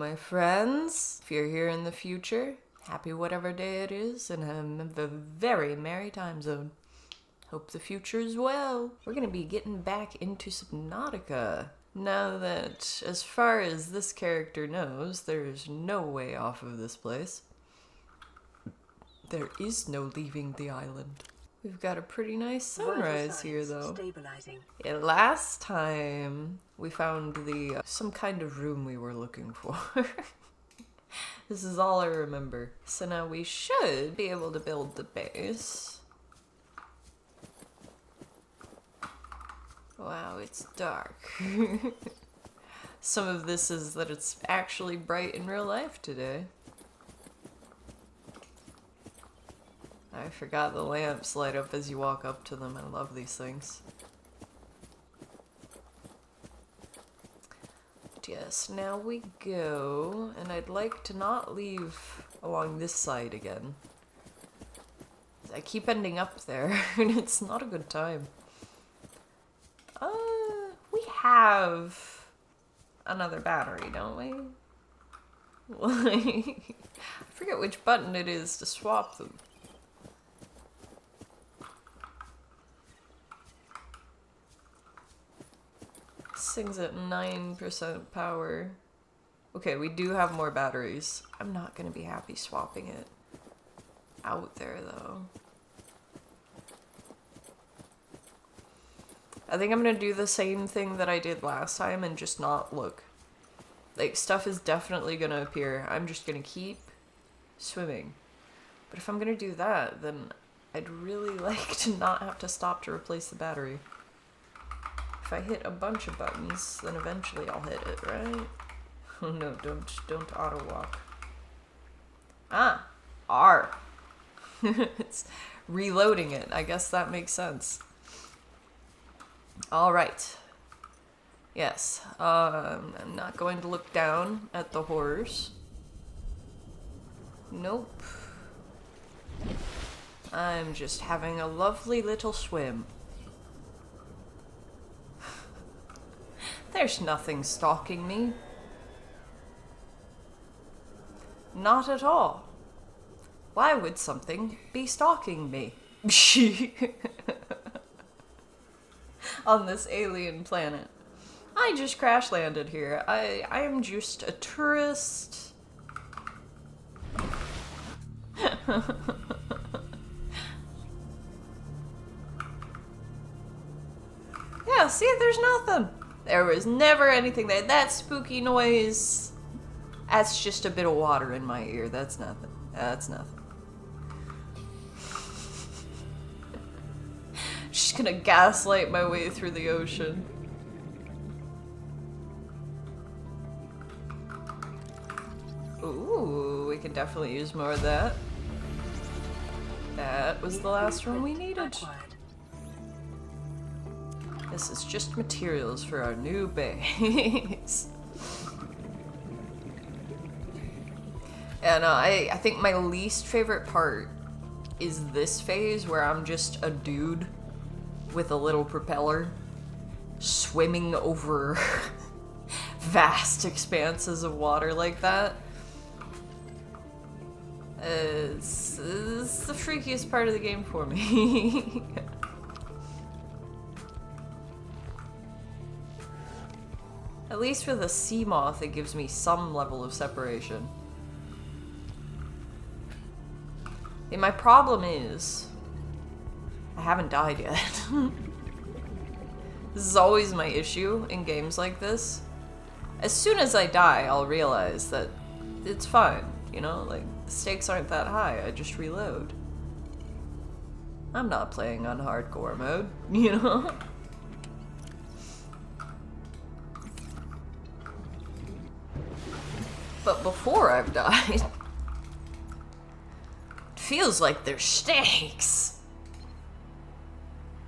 my friends. If you're here in the future, happy whatever day it is, and I'm in the very merry time zone. Hope the future's well. We're gonna be getting back into Subnautica. Now that, as far as this character knows, there's no way off of this place. There is no leaving the island. We've got a pretty nice sunrise here, though. Yeah, last time we found the some kind of room we were looking for. This is all I remember. So now we should be able to build the base. Wow, it's dark. Some of this is that it's actually bright in real life today. I forgot the lamps light up as you walk up to them. I love these things. But yes, now we go, and I'd like to not leave along this side again. I keep ending up there, and it's not a good time. We have another battery, don't we? I forget which button it is to swap them. This thing's at 9% power. Okay, we do have more batteries. I'm not gonna be happy swapping it out there, though. I think I'm gonna do the same thing that I did last time and just not look. Like, stuff is definitely gonna appear. I'm just gonna keep swimming. But if I'm gonna do that, then I'd really like to not have to stop to replace the battery. If I hit a bunch of buttons, then eventually I'll hit it, right? Oh no, don't auto walk. Ah, R. It's reloading it. I guess that makes sense. All right. Yes, I'm not going to look down at the horrors. Nope. I'm just having a lovely little swim. There's nothing stalking me. Not at all. Why would something be stalking me? On this alien planet. I just crash landed here. I am just a tourist. Yeah, see, there's nothing. There was never anything there. That spooky noise. That's just a bit of water in my ear. That's nothing. That's nothing. Just gonna gaslight my way through the ocean. Ooh, we can definitely use more of that. That was the last one we needed. This is just materials for our new base. And I think my least favorite part is this phase where I'm just a dude with a little propeller swimming over vast expanses of water like that. It's the freakiest part of the game for me. At least with a sea moth, it gives me some level of separation. And my problem is, I haven't died yet. This is always my issue in games like this. As soon as I die, I'll realize that it's fine, you know? Like, the stakes aren't that high, I just reload. I'm not playing on hardcore mode, you know? But before I've died, it feels like there's stakes.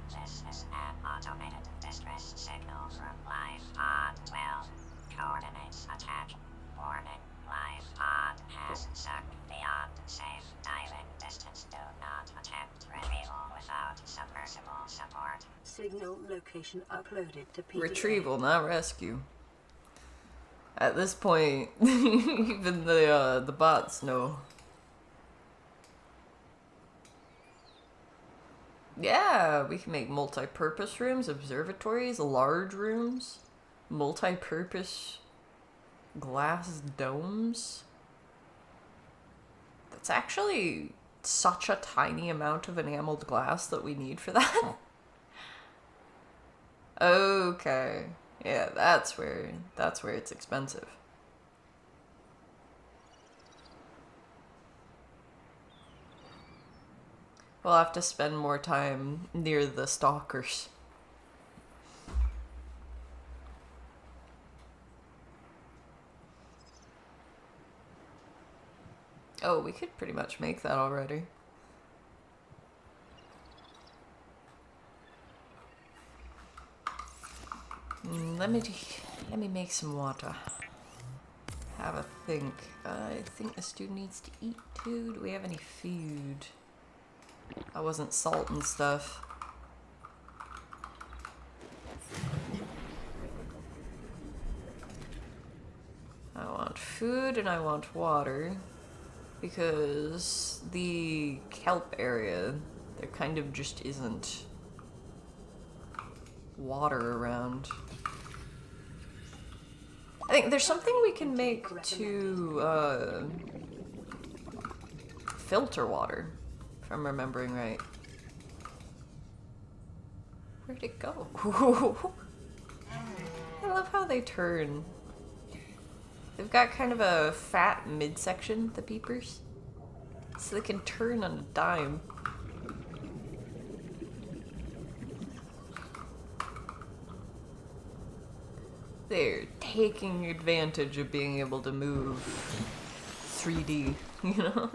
This is an automated distress signal from Life Pod 12. Coordinates attack. Warning, Life Pod has sunk beyond safe diving distance. Do not attempt retrieval without submersible support. Signal location uploaded to PDA. Retrieval, not rescue. At this point, even the bots know. Yeah, we can make multi-purpose rooms, observatories, large rooms, multi-purpose glass domes. That's actually such a tiny amount of enameled glass that we need for that. Okay. Yeah, that's where it's expensive. We'll have to spend more time near the stalkers. Oh, we could pretty much make that already. Let me make some water. Have a think. I think this dude needs to eat too. Do we have any food? I wasn't salting stuff. I want food and I want water. Because the kelp area, there kind of just isn't water around. I think there's something we can make to filter water, if I'm remembering right. Where'd it go? I love how they turn. They've got kind of a fat midsection, the peepers, so they can turn on a dime. They're taking advantage of being able to move 3D, you know?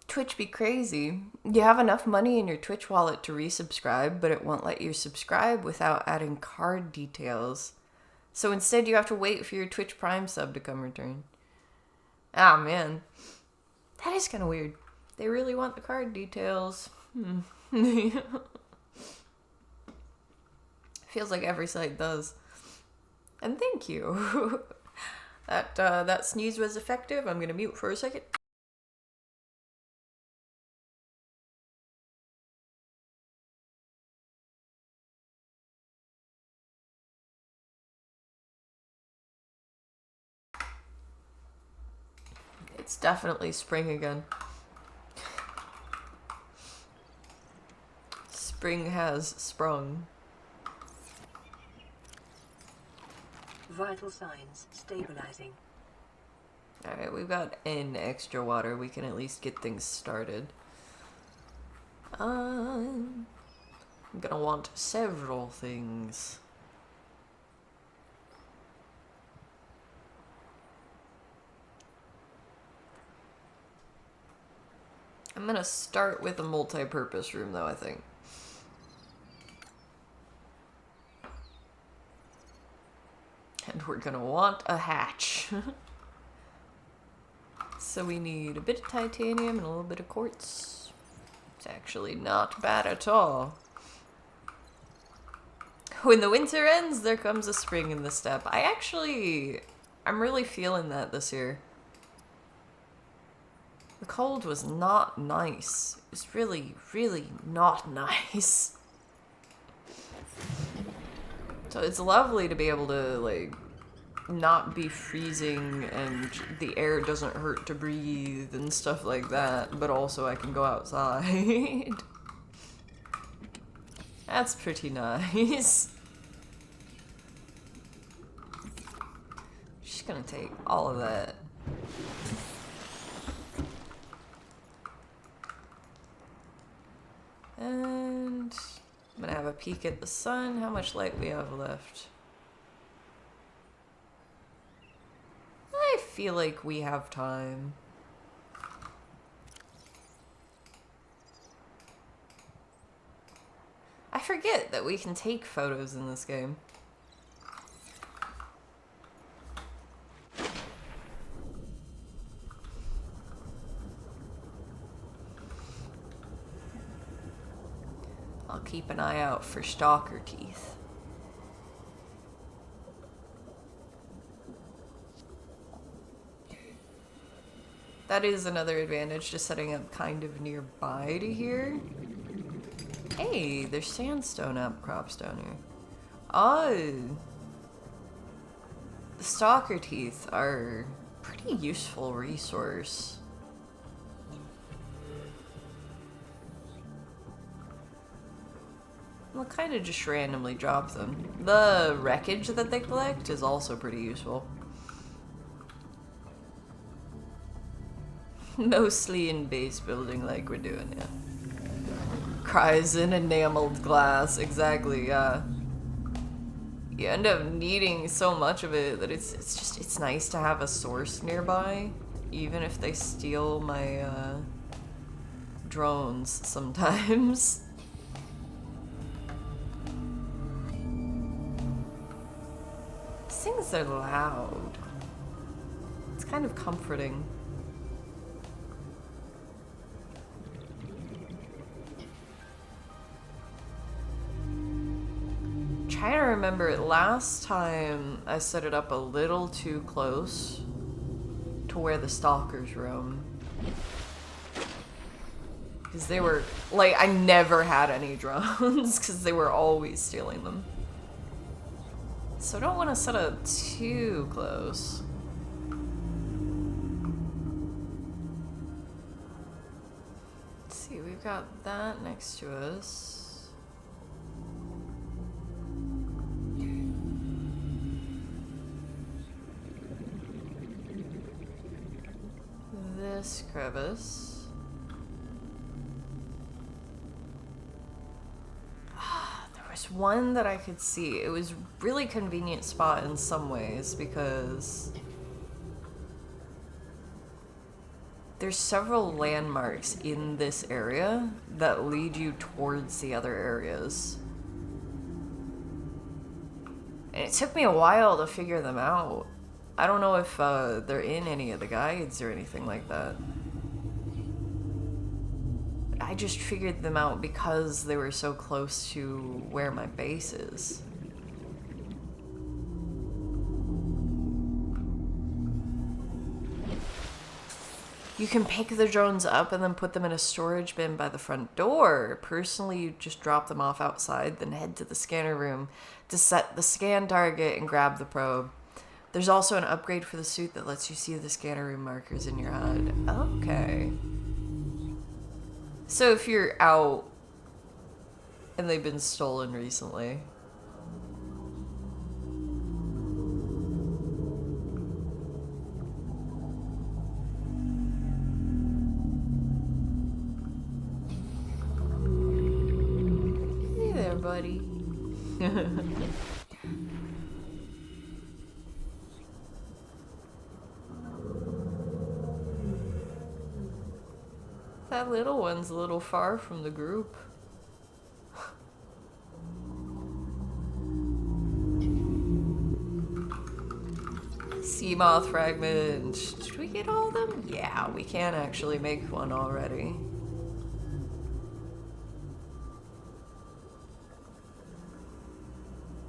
Twitch be crazy. You have enough money in your Twitch wallet to resubscribe, but it won't let you subscribe without adding card details. So instead you have to wait for your Twitch Prime sub to come return. Ah, man. That is kind of weird. They really want the card details. Feels like every site does. And thank you. That sneeze was effective. I'm gonna mute for a second. It's definitely spring again. Spring has sprung. Vital signs stabilizing. Alright, we've got N extra water. We can at least get things started. I'm gonna want several things. I'm gonna start with a multi-purpose room though, I think. And we're gonna want a hatch. So we need a bit of titanium and a little bit of quartz. It's actually not bad at all. When the winter ends, there comes a spring in the steppe. I'm really feeling that this year. The cold was not nice. It was really, really not nice. So it's lovely to be able to, like, not be freezing and the air doesn't hurt to breathe and stuff like that, but also I can go outside. That's pretty nice. Just gonna take all of that. And I'm gonna have a peek at the sun. How much light we have left? I feel like we have time. forget that we can take photos in this game. I'll keep an eye out for stalker teeth. That is another advantage to setting up kind of nearby to here. Hey, there's sandstone outcrops down here. Oh. The stalker teeth are a pretty useful resource. I'll kind of just randomly drop them. The wreckage that they collect is also pretty useful. Mostly in base building like we're doing, yeah. Cries in enameled glass, exactly, yeah. You end up needing so much of it that it's nice to have a source nearby, even if they steal my drones sometimes. These things are loud. It's kind of comforting. Trying to remember, last time I set it up a little too close to where the stalkers roam. Because they were, like, I never had any drones because they were always stealing them. So I don't want to set up too close. Let's see, we've got that next to us. This crevice. There was one that I could see. It was a really convenient spot in some ways because there's several landmarks in this area that lead you towards the other areas. And it took me a while to figure them out. I don't know if they're in any of the guides or anything like that. I just figured them out because they were so close to where my base is. You can pick the drones up and then put them in a storage bin by the front door. Personally, you just drop them off outside, then head to the scanner room to set the scan target and grab the probe. There's also an upgrade for the suit that lets you see the scanner room markers in your HUD. Okay. So if you're out and they've been stolen recently. Hey there, buddy. That little one's a little far from the group. Sea moth fragment. Did we get all of them? Yeah, we can actually make one already.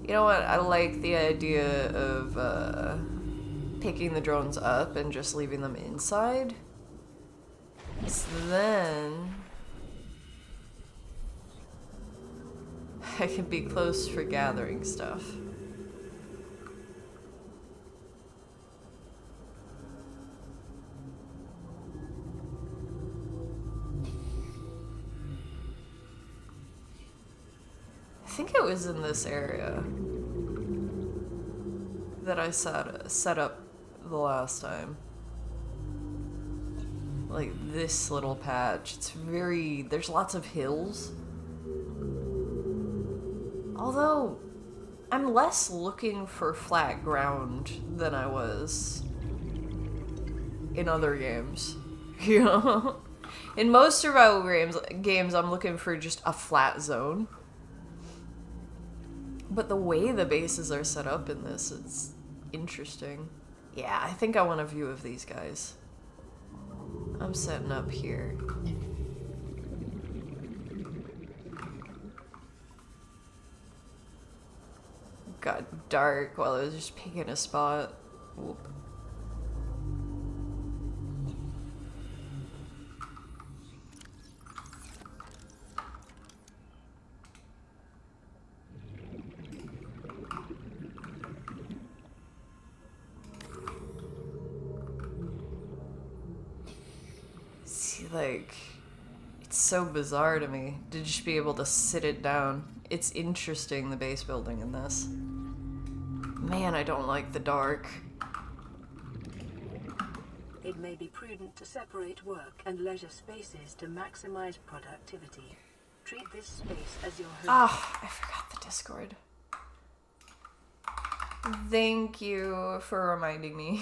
You know what? I like the idea of picking the drones up and just leaving them inside. So then I can be close for gathering stuff. I think it was in this area that I set up the last time. Like this little patch. It's very... there's lots of hills. Although, I'm less looking for flat ground than I was in other games. You know? In most survival games, I'm looking for just a flat zone. But the way the bases are set up in this is interesting. Yeah, I think I want a view of these guys. I'm setting up here. Got dark while I was just picking a spot. Whoop. See, like, it's so bizarre to me to just be able to sit it down. It's interesting, the base building in this. Man, I don't like the dark. It may be prudent to separate work and leisure spaces to maximize productivity. Treat this space as your home. Ah, I forgot the Discord. Thank you for reminding me.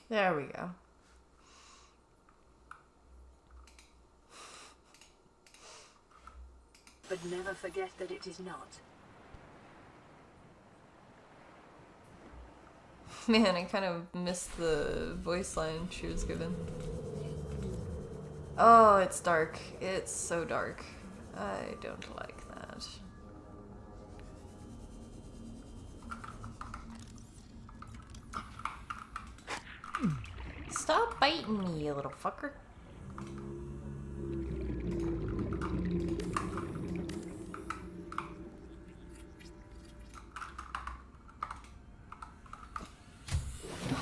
There we go. But never forget that it is not. Man, I kind of missed the voice line she was given. Oh, it's dark. It's so dark. I don't like that. Stop biting me, you little fucker.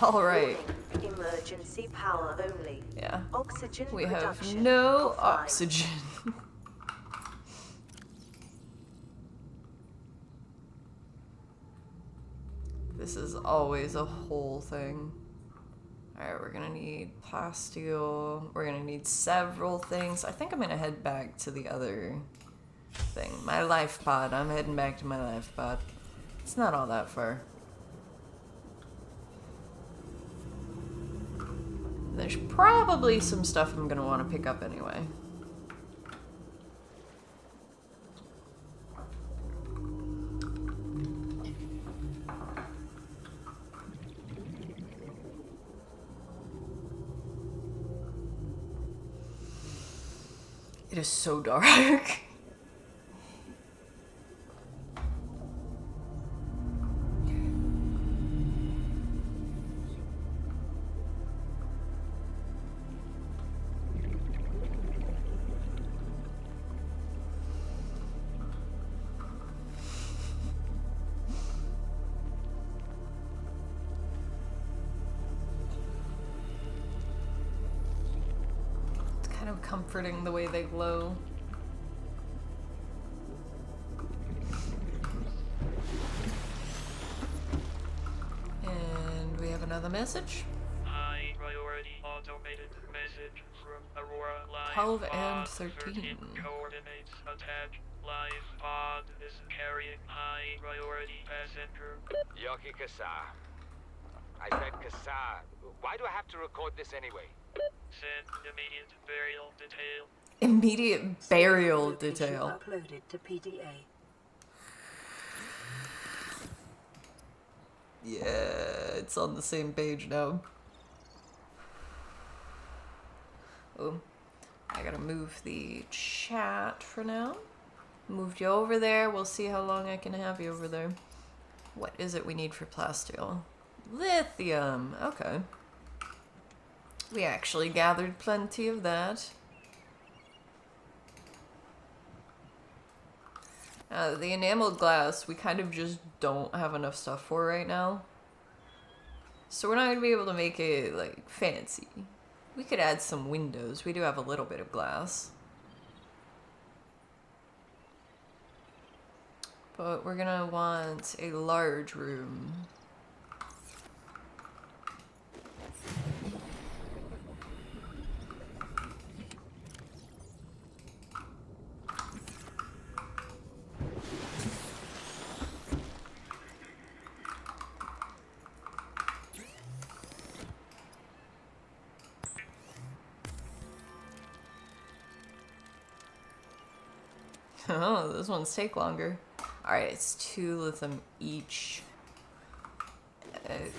All right. Emergency power only. Yeah. Oxygen We have production no offline. oxygen. This is always a whole thing. Alright, we're gonna need plasteel. We're gonna need several things. I think I'm gonna head back to the other thing. My life pod. I'm heading back to my life pod. It's not all that far. There's probably some stuff I'm gonna want to pick up anyway. It is so dark. Kind of comforting the way they glow. And we have another message. High priority automated message from Aurora Live 12 and pod 13. Coordinates attached. Live pod is carrying high priority passenger. Yoki Kasa. I said Kasa. Why do I have to record this anyway? Send immediate burial detail. Immediate burial Issue detail. uploaded to PDA. Yeah, it's on the same page now. Oh, I gotta move the chat for now. Moved you over there. We'll see how long I can have you over there. What is it we need for plasteel? Lithium. Okay. We actually gathered plenty of that. The enameled glass, we kind of just don't have enough stuff for right now. So we're not going to be able to make it, like, fancy. We could add some windows. We do have a little bit of glass. But we're going to want a large room. Oh, those ones take longer. Alright, it's 2 lithium each. Okay.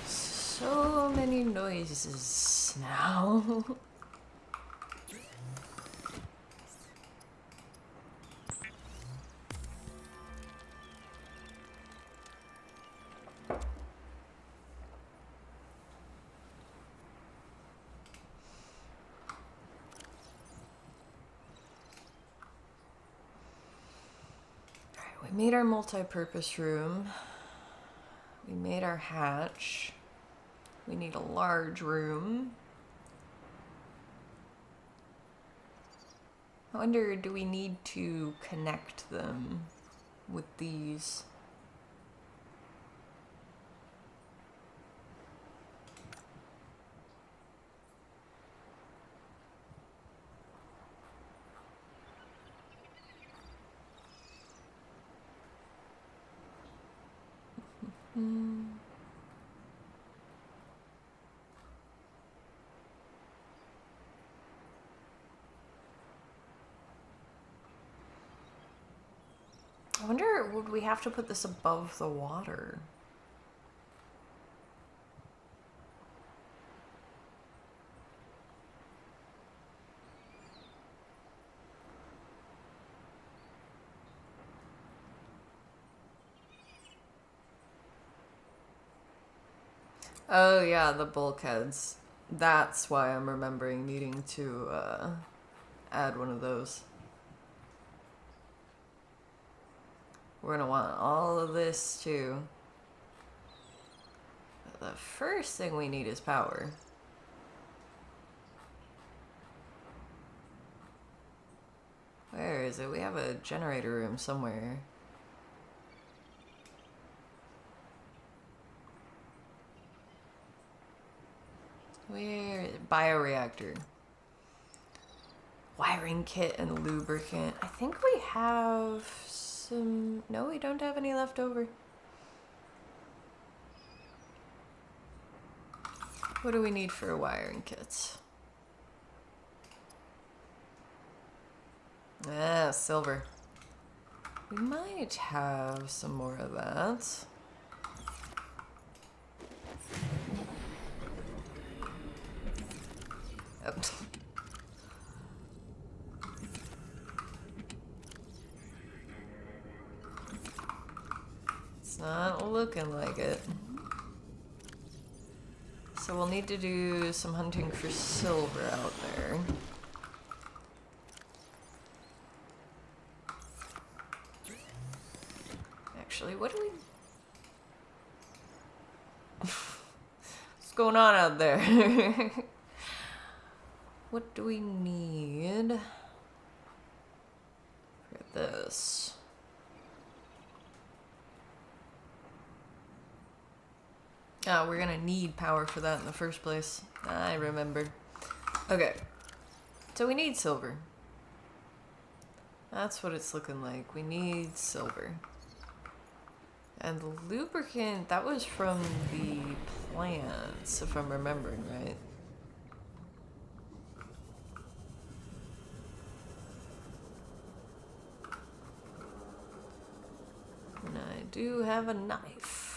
So many noises now. We made our multi-purpose room. We made our hatch. We need a large room. I wonder, do we need to connect them with these? I wonder, would we have to put this above the water? Oh yeah, the bulkheads. That's why I'm remembering needing to add one of those. We're gonna want all of this too. But the first thing we need is power. Where is it? We have a generator room somewhere. Where? Bioreactor. Wiring kit and lubricant. I think we have some... No, we don't have any left over. What do we need for a wiring kit? Ah, silver. We might have some more of that. Oh. It's not looking like it. So we'll need to do some hunting for silver out there. Actually, what do we... What's going on out there? What do we need for this? Oh, we're gonna need power for that in the first place. I remembered. Okay. So we need silver. That's what it's looking like. We need silver. And the lubricant, that was from the plants, if I'm remembering right. And I do have a knife.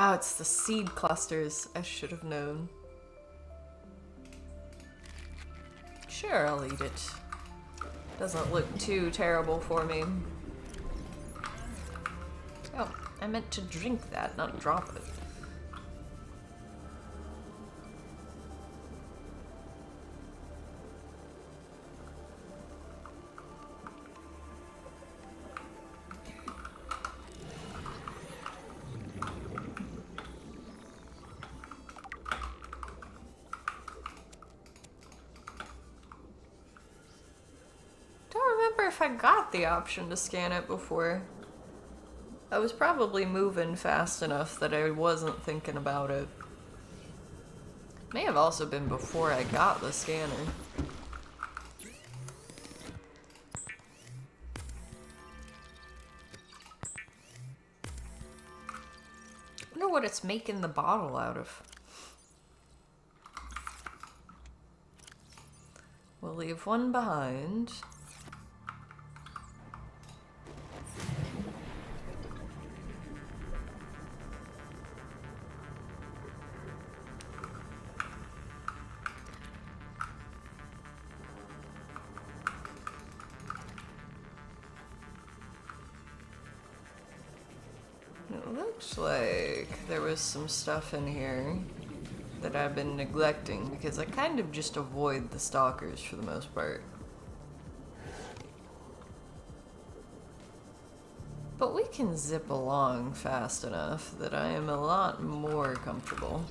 Oh, it's the seed clusters. I should have known. Sure, I'll eat it. Doesn't look too terrible for me. Oh, I meant to drink that, not drop it. Don't remember if I got the option to scan it before. I was probably moving fast enough that I wasn't thinking about it. May have also been before I got the scanner. I wonder what it's making the bottle out of. We'll leave one behind. It looks like there was some stuff in here that I've been neglecting because I kind of just avoid the stalkers for the most part. But we can zip along fast enough that I am a lot more comfortable.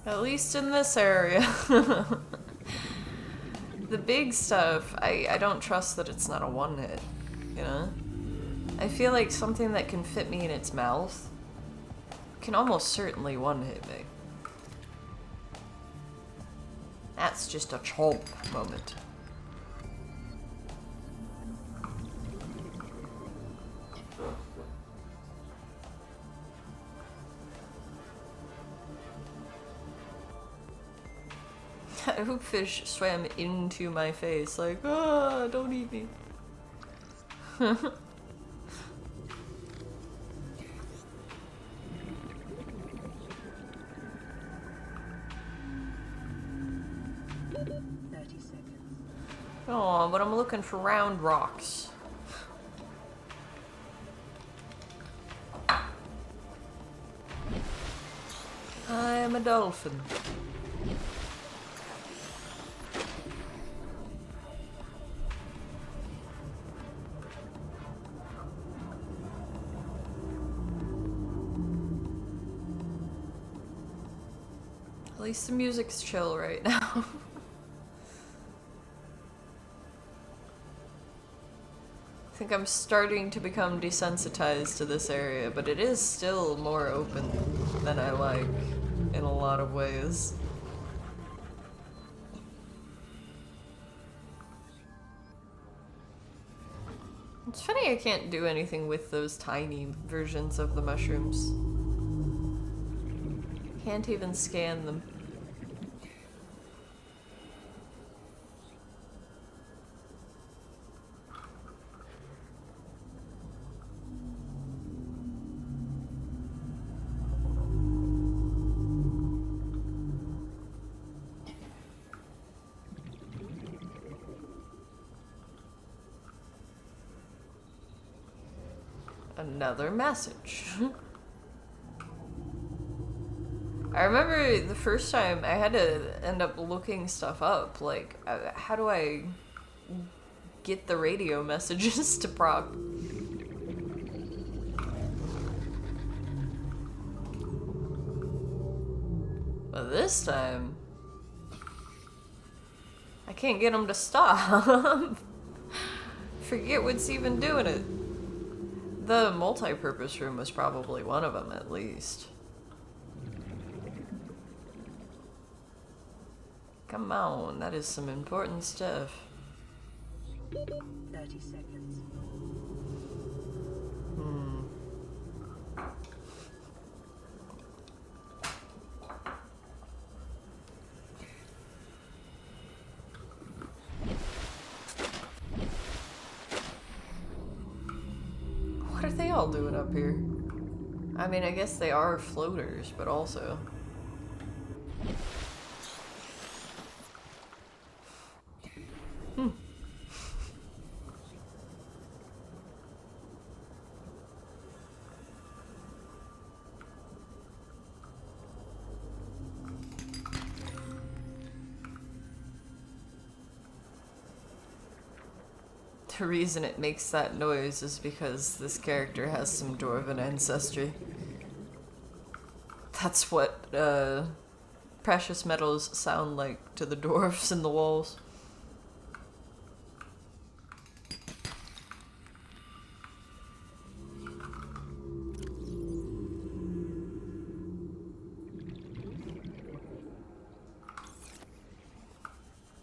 At least in this area. The big stuff, I don't trust that it's not a one-hit, you know? I feel like something that can fit me in its mouth can almost certainly one-hit me. That's just a chomp moment. That hoopfish swam into my face like, ah, don't eat me. 30 seconds. Oh, but I'm looking for round rocks. I am a dolphin. At least the music's chill right now. I think I'm starting to become desensitized to this area, but it is still more open than I like in a lot of ways. It's funny I can't do anything with those tiny versions of the mushrooms. Can't even scan them. Another message. I remember the first time I had to end up looking stuff up, like, how do I get the radio messages to proc? But this time, I can't get them to stop. Forget what's even doing it. The multi-purpose room was probably one of them, at least. Come on, that is some important stuff. 30 seconds. What are they all doing up here? I mean, I guess they are floaters, but also... The reason it makes that noise is because this character has some dwarven ancestry. That's what precious metals sound like to the dwarves in the walls.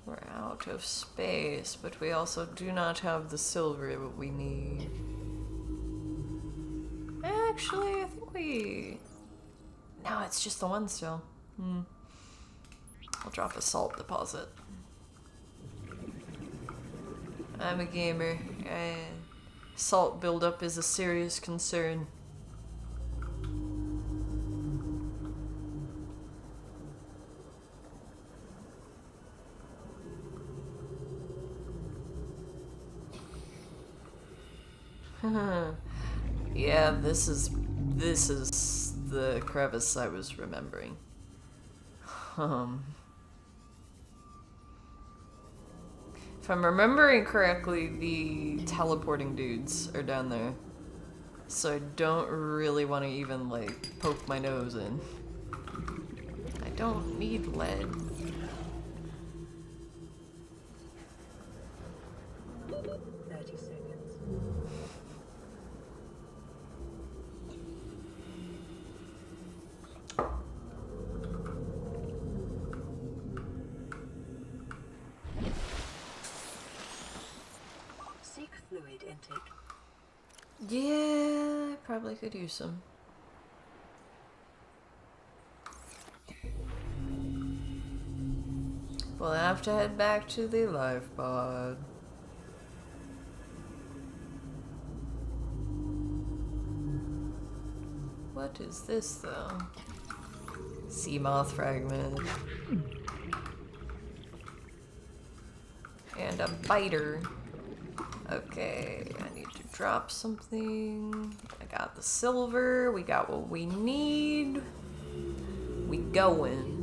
We're out of space, but we also do not have the silver that we need. Actually, I think we... No, it's just the one still. I'll drop a salt deposit. I'm a gamer. Salt buildup is a serious concern. Yeah, this is the crevice I was remembering. If I'm remembering correctly, the teleporting dudes are down there. So I don't really want to even, like, poke my nose in. I don't need lead. Seek fluid intake. Yeah, I probably could use some. We'll have to head back to the life pod. What is this, though? Sea moth fragment. And a biter. Okay, I need to drop something. I got the silver. We got what we need. We going.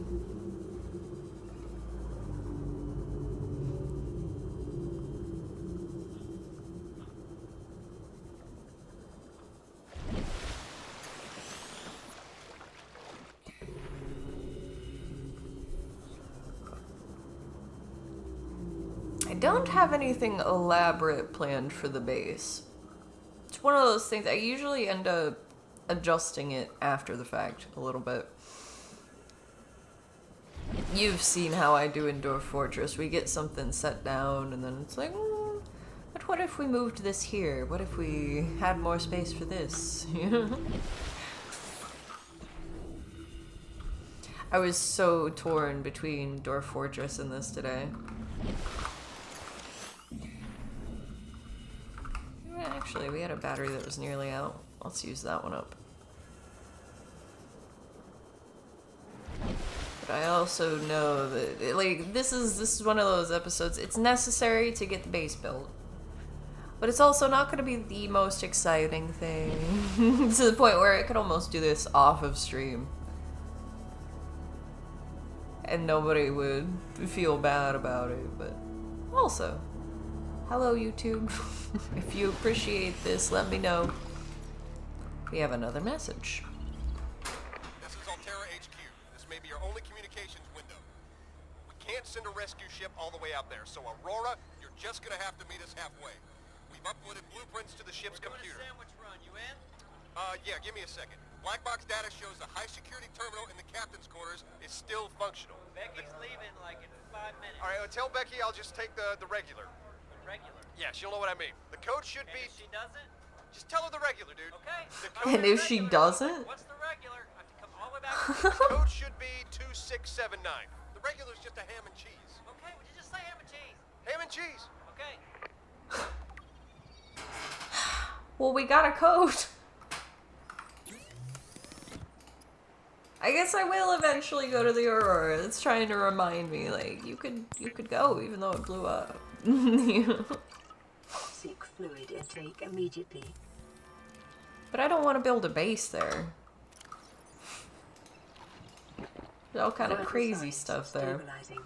I don't have anything elaborate planned for the base. It's one of those things, I usually end up adjusting it after the fact a little bit. You've seen how I do in Dwarf Fortress. We get something set down and then it's like, but what if we moved this here? What if we had more space for this? I was so torn between Dwarf Fortress and this today. Actually, we had a battery that was nearly out. Let's use that one up. But I also know that, like, this is one of those episodes. It's necessary to get the base built, but it's also not going to be the most exciting thing to the point where I could almost do this off of stream, and nobody would feel bad about it. But also, hello YouTube. If you appreciate this, let me know. We have another message. This is Altera HQ. This may be your only communications window. We can't send a rescue ship all the way out there, so Aurora, you're just gonna have to meet us halfway. We've uploaded blueprints to the ship's computer. Sandwich run, you in? Yeah, give me a second. Black box data shows the high security terminal in the captain's quarters is still functional. Becky's leaving like in 5 minutes. All right, tell Becky I'll just take the regular. The regular. Yeah, she'll know what I mean. The code should be... And if she doesn't? Just tell her the regular, dude. Okay. The code, And if she doesn't? What's the regular? I have to come all the way back. the code should be 2679. The regular's just a ham and cheese. Okay, would you just say ham and cheese? Ham and cheese. Okay. Well, we got a code. I guess I will eventually go to the Aurora. It's trying to remind me, like, you could go even though it blew up. Seek fluid intake immediately. But I don't want to build a base there. There's all kind of Vital crazy signs stuff there. stabilizing.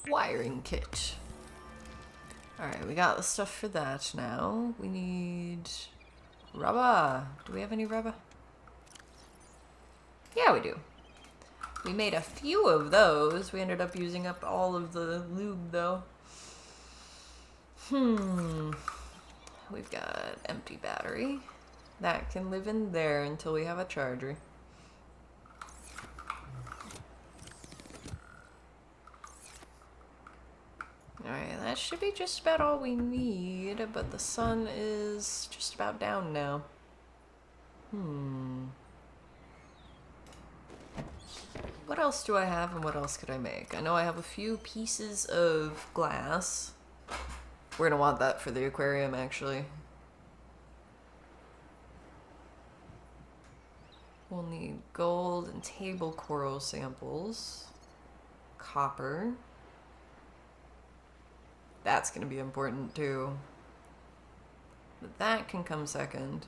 Wiring kit. Alright, we got the stuff for that now. We need rubber. Do we have any rubber? Yeah, we do. We made a few of those. We ended up using up all of the lube, though. We've got empty battery. That can live in there until we have a charger. Alright, that should be just about all we need, but the sun is just about down now. What else do I have and what else could I make? I know I have a few pieces of glass. We're gonna want that for the aquarium, actually. We'll need gold and table coral samples. Copper. That's gonna be important too. But that can come second.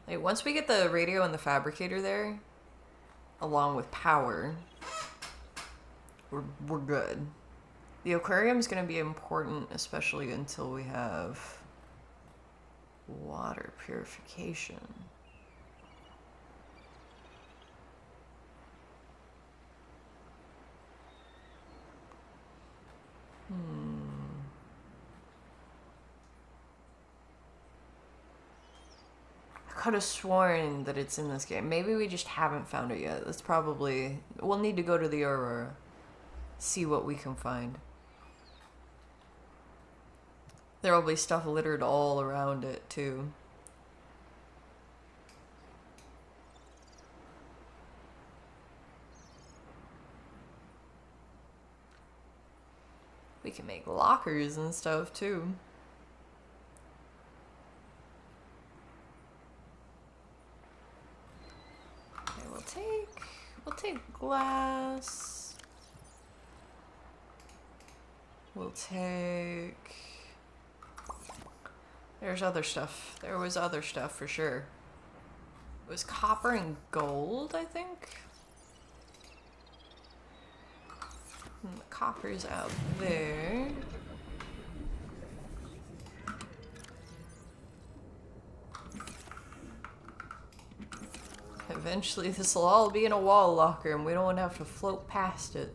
Like, once we get the radio and the fabricator there, along with power, we're good. The aquarium's gonna be important, especially until we have water purification. I could have sworn that it's in this game. Maybe we just haven't found it yet. That's probably... We'll need to go to the Aurora. See what we can find. There will be stuff littered all around it, too. We can make lockers and stuff, too. Okay, we'll take glass. We'll take... There's other stuff. There was other stuff for sure. It was copper and gold, I think. And the copper's out there. Eventually this will all be in a wall locker and we don't have to float past it.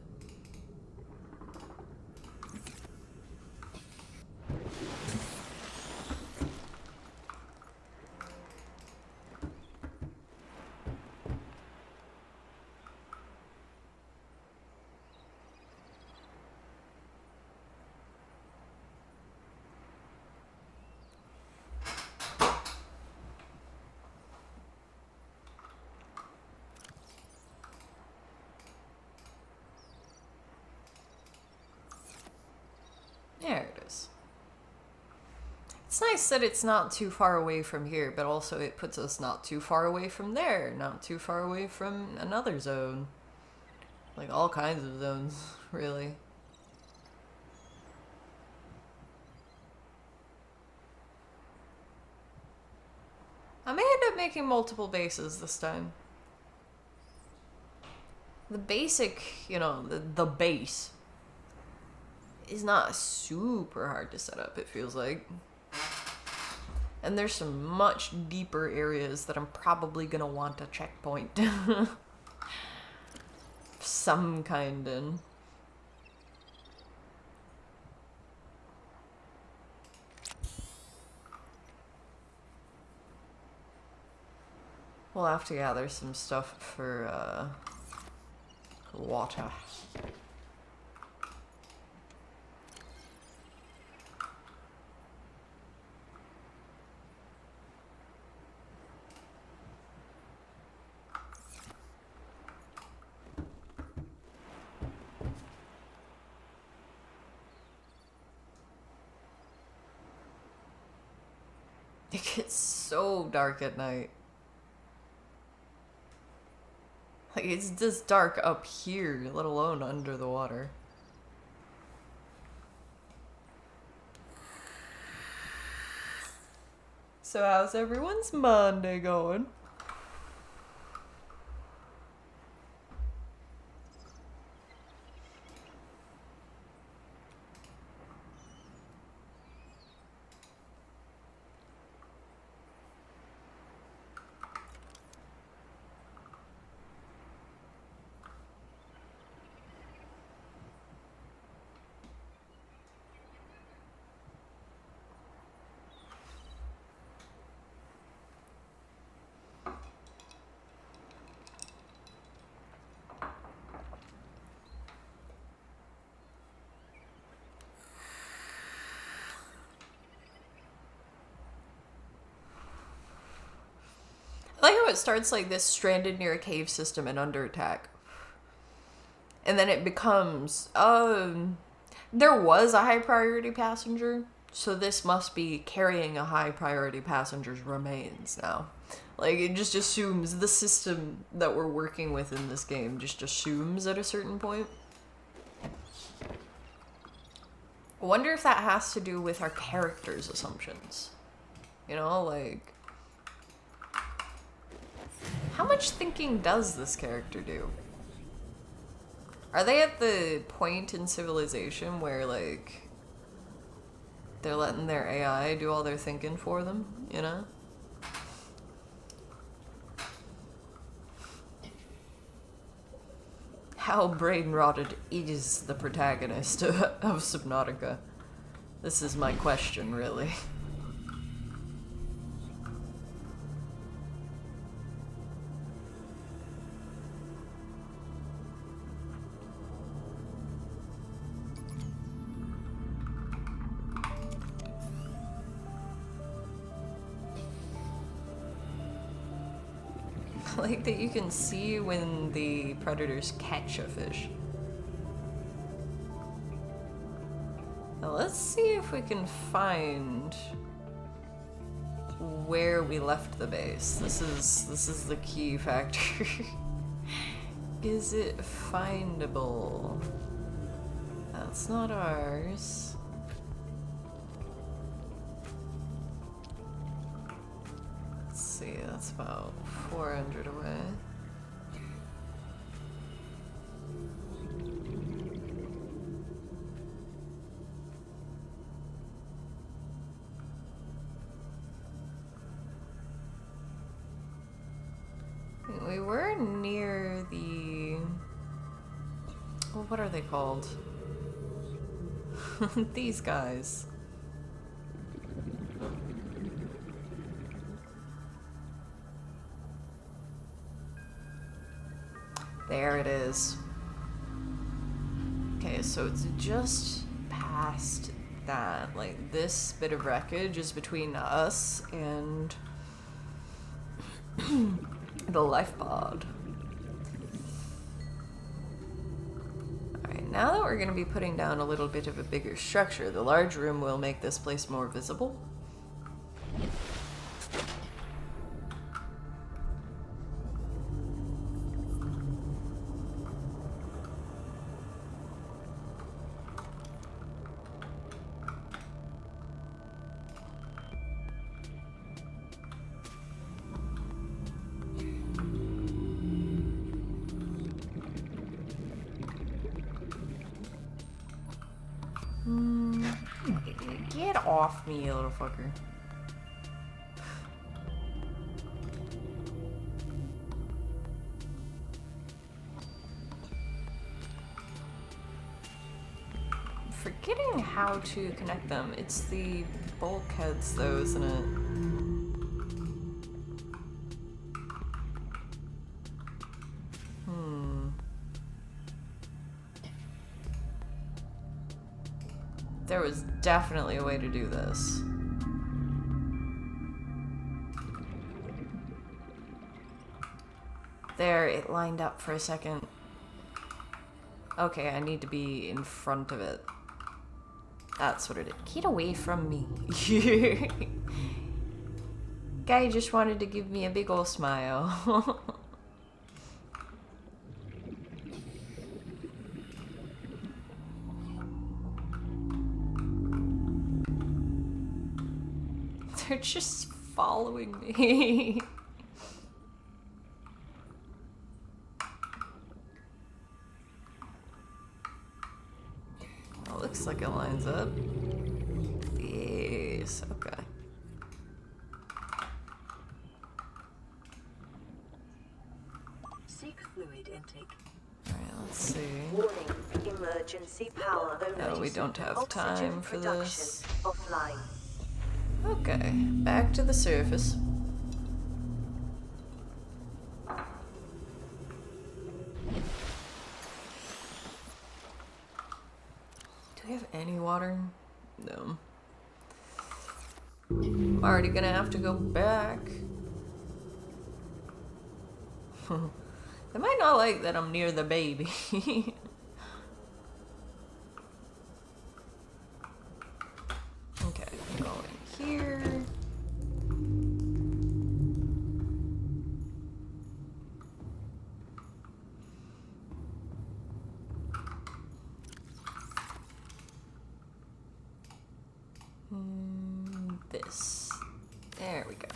There it is. It's nice that it's not too far away from here, but also it puts us not too far away from there, not too far away from another zone. Like all kinds of zones, really. I may end up making multiple bases this time. The basic, you know, the base is not super hard to set up, it feels like. And there's some much deeper areas that I'm probably gonna want a checkpoint. Some kind in. We'll have to gather some stuff for water. It gets so dark at night. Like, it's this dark up here, let alone under the water. So how's everyone's Monday going? I like how it starts like this, stranded near a cave system and under attack. And then it becomes, there was a high priority passenger, so this must be carrying a high priority passenger's remains now. Like, it just assumes, the system that we're working with in this game just assumes at a certain point. I wonder if that has to do with our character's assumptions. You know, like, how much thinking does this character do? Are they at the point in civilization where, like, they're letting their AI do all their thinking for them, you know? How brain-rotted is the protagonist of Subnautica? This is my question, really. I like that you can see when the predators catch a fish. Now let's see if we can find where we left the base. This is the key factor. Is it findable? That's not ours. Let's see, that's about 400 away. We were near the... well, what are they called? These guys. There it is. Okay, so it's just past that. Like, this bit of wreckage is between us and the life pod. Alright, now that we're going to be putting down a little bit of a bigger structure, the large room will make this place more visible. Get off me, you little fucker. I'm forgetting how to connect them. It's the bulkheads though, isn't it? There was definitely a way to do this. There, it lined up for a second. Okay, I need to be in front of it. That's what it is. Get away from me. guy just wanted to give me a big ol' smile. They're just following me. Well, looks like it lines up. Yes, okay. Seek fluid intake. Alright, let's see. Warning, emergency power only. Oh, we don't have Oxygen time for production this. offline. Okay, back to the surface. Do we have any water? No. I'm already gonna have to go back. They might not like that I'm near the baby. Okay, go in here. This. There we go.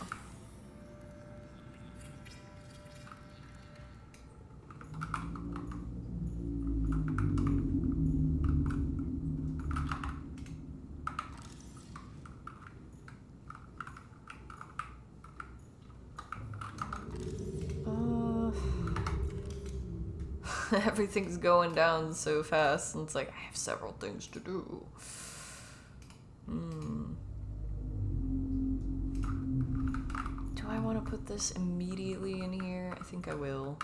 Everything's going down so fast, and it's like, I have several things to do. Do I want to put this immediately in here? I think I will.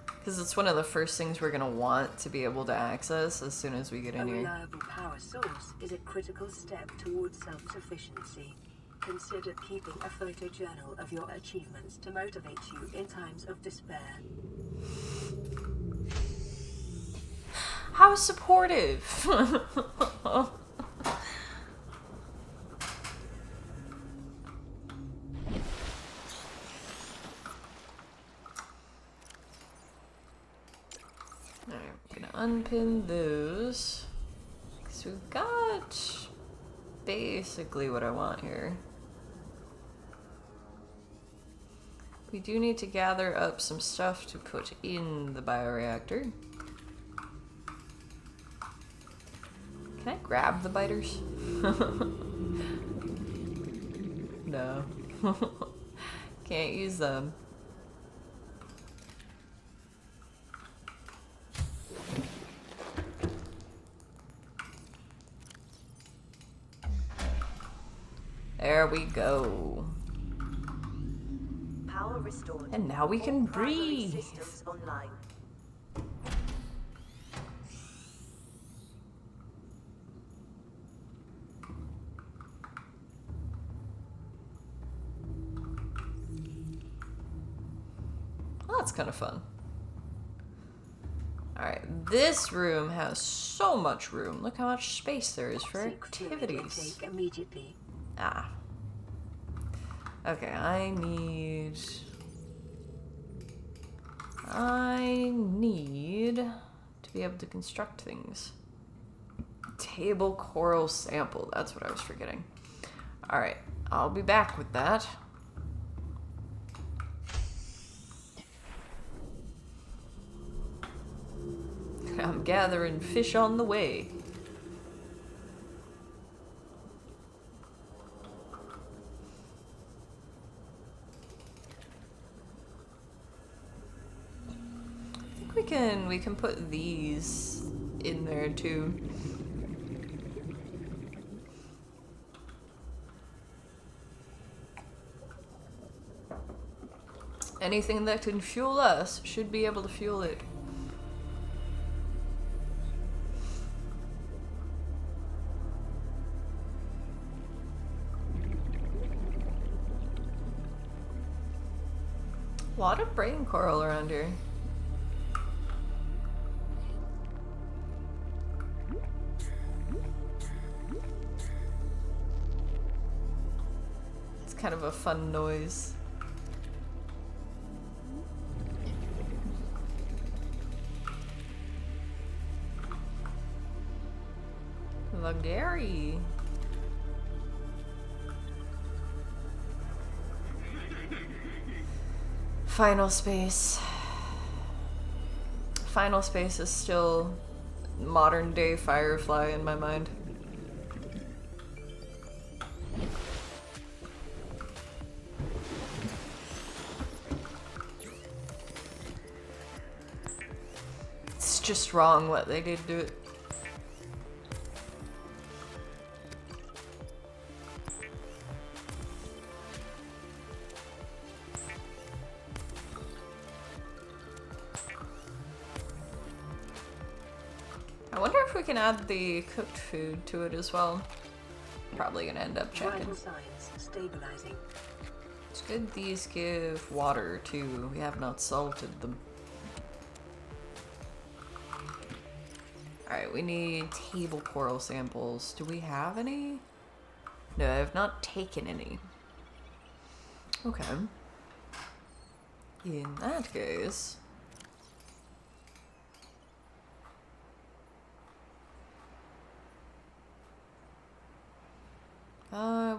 Because it's one of the first things we're going to want to be able to access as soon as we get A in here. reliable power source is a critical step towards self-sufficiency. Consider keeping a photojournal of your achievements to motivate you in times of despair. How supportive! Alright, I'm gonna unpin those. Because we've got basically what I want here. We do need to gather up some stuff to put in the bioreactor. Can I grab the biters? No. Can't use them. There we go. Power restored. And now we can All primary breathe. Systems online. Well, that's kind of fun. Alright, this room has so much room. Look how much space there is for Seek fluid activities. intake immediately. Ah. Okay, I need to be able to construct things. Table coral sample, that's what I was forgetting. Alright, I'll be back with that. I'm gathering fish on the way. I think we can put these in there too. Anything that can fuel us should be able to fuel it. A lot of brain coral around here. kind of a fun noise. Gary. Final Space. Final Space is still modern day Firefly in my mind. It's just wrong what they did to it. I wonder if we can add the cooked food to it as well. Probably gonna end up checking. Vital signs stabilizing. It's good these give water too. We have not salted them. Alright, we need table coral samples. Do we have any? No, I have not taken any. Okay. In that case...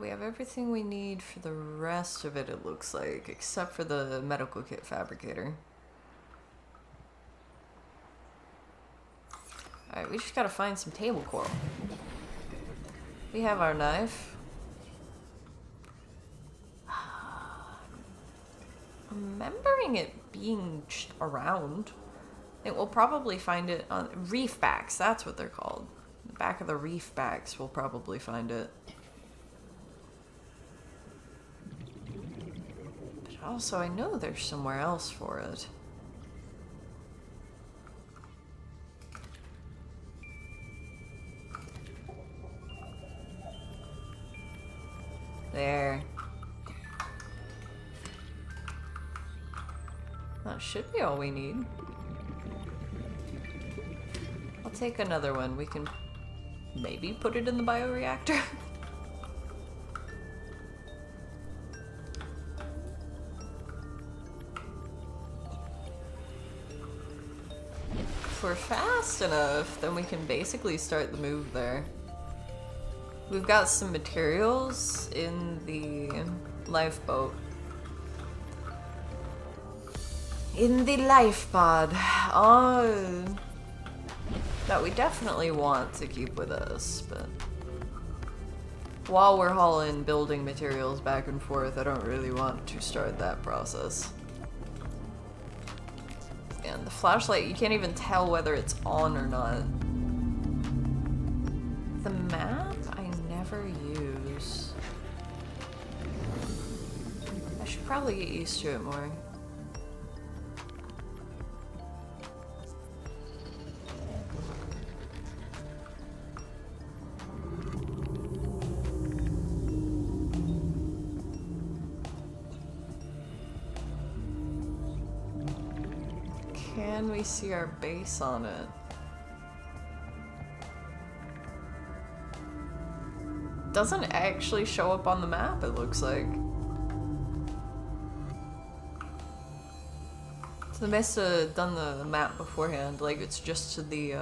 we have everything we need for the rest of it looks like, except for the medical kit fabricator. Alright, we just gotta find some table coral. We have our knife. Remembering it being around. I think we'll probably find it on reef backs, that's what they're called. The back of the reef backs, we'll probably find it. Also, I know there's somewhere else for it. There. That should be all we need. I'll take another one. We can maybe put it in the bioreactor. If we're fast enough, then we can basically start the move there. We've got some materials in the lifeboat. In the life pod. Oh, that we definitely want to keep with us, but while we're hauling building materials back and forth, I don't really want to start that process. And the flashlight, you can't even tell whether it's on or not. The map, I never use. I should probably get used to it more. Can we see our base on it? Doesn't actually show up on the map, it looks like. So they must have done the map beforehand, like it's just to the,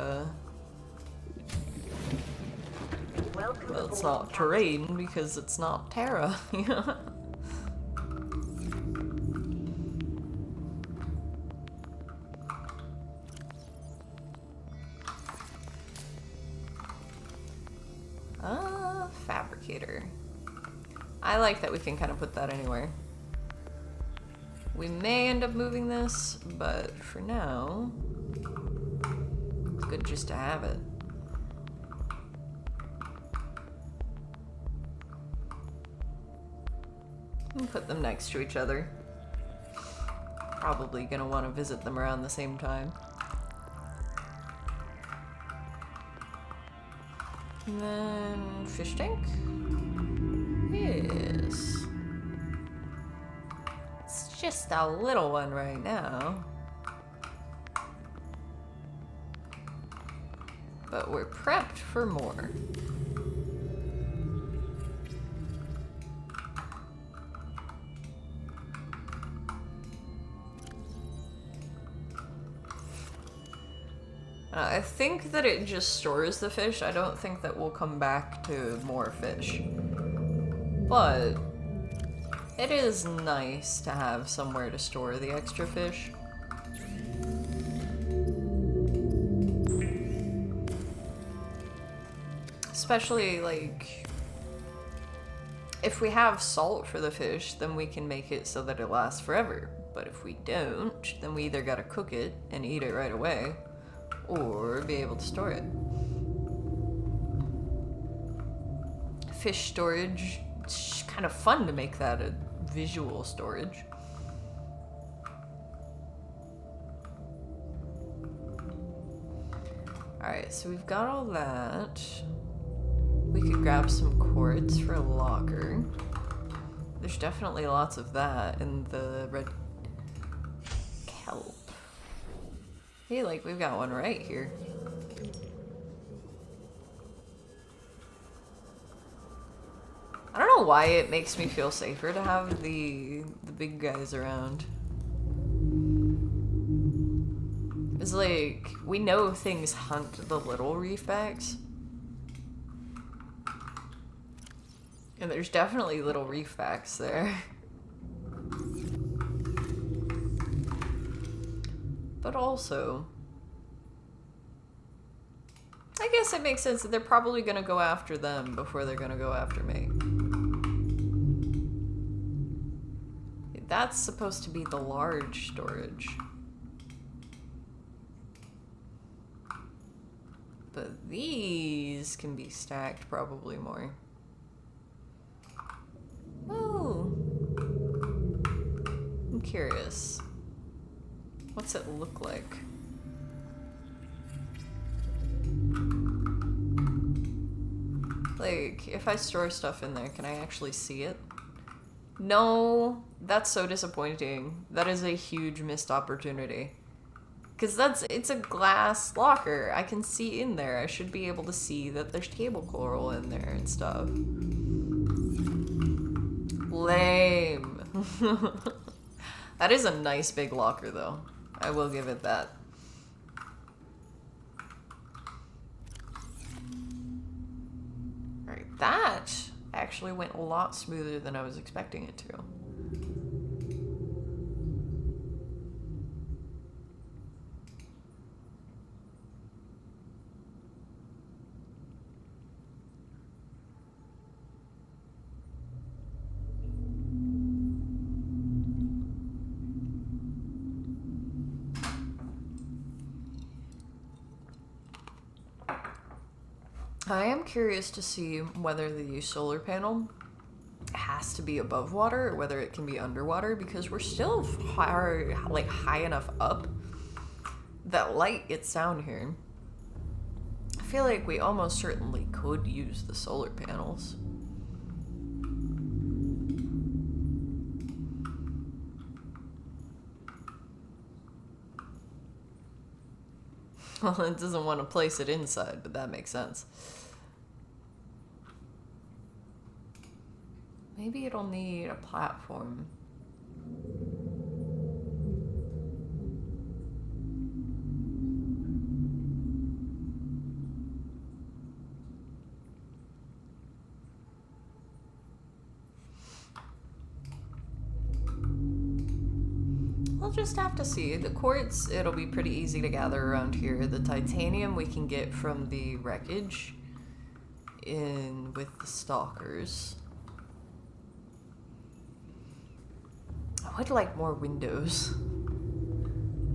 well, it's not terrain because it's not Terra, you know? Fabricator. I like that we can kind of put that anywhere. We may end up moving this, but for now, it's good just to have it. And put them next to each other. Probably gonna want to visit them around the same time. And then fish tank? Yes. It's just a little one right now. But we're prepped for more. I think that it just stores the fish. I don't think that we'll come back to more fish. But it is nice to have somewhere to store the extra fish. Especially, like, if we have salt for the fish, then we can make it so that it lasts forever. But if we don't, then we either gotta cook it and eat it right away, or be able to store it. Fish storage, it's kind of fun to make that a visual storage. Alright, so we've got all that. We could grab some quartz for a locker. There's definitely lots of that in the red kelp. Hey, like, we've got one right here. I don't know why it makes me feel safer to have the big guys around. It's like, we know things hunt the little reefbacks. And there's definitely little reefbacks there. But also, I guess it makes sense that they're probably gonna go after them before they're gonna go after me. That's supposed to be the large storage. But these can be stacked probably more. Oh. I'm curious. What's it look like? Like, if I store stuff in there, can I actually see it? No, that's so disappointing. That is a huge missed opportunity. Because it's a glass locker. I can see in there. I should be able to see that there's table coral in there and stuff. Lame. That is a nice big locker, though. I will give it that. Alright, that actually went a lot smoother than I was expecting it to. I am curious to see whether the solar panel has to be above water or whether it can be underwater, because we're still far, like, high enough up that light gets down here. I feel like we almost certainly could use the solar panels. Well, it doesn't want to place it inside, but that makes sense. Maybe it'll need a platform. We'll just have to see. The quartz, it'll be pretty easy to gather around here. The titanium we can get from the wreckage in with the stalkers. I would like more windows.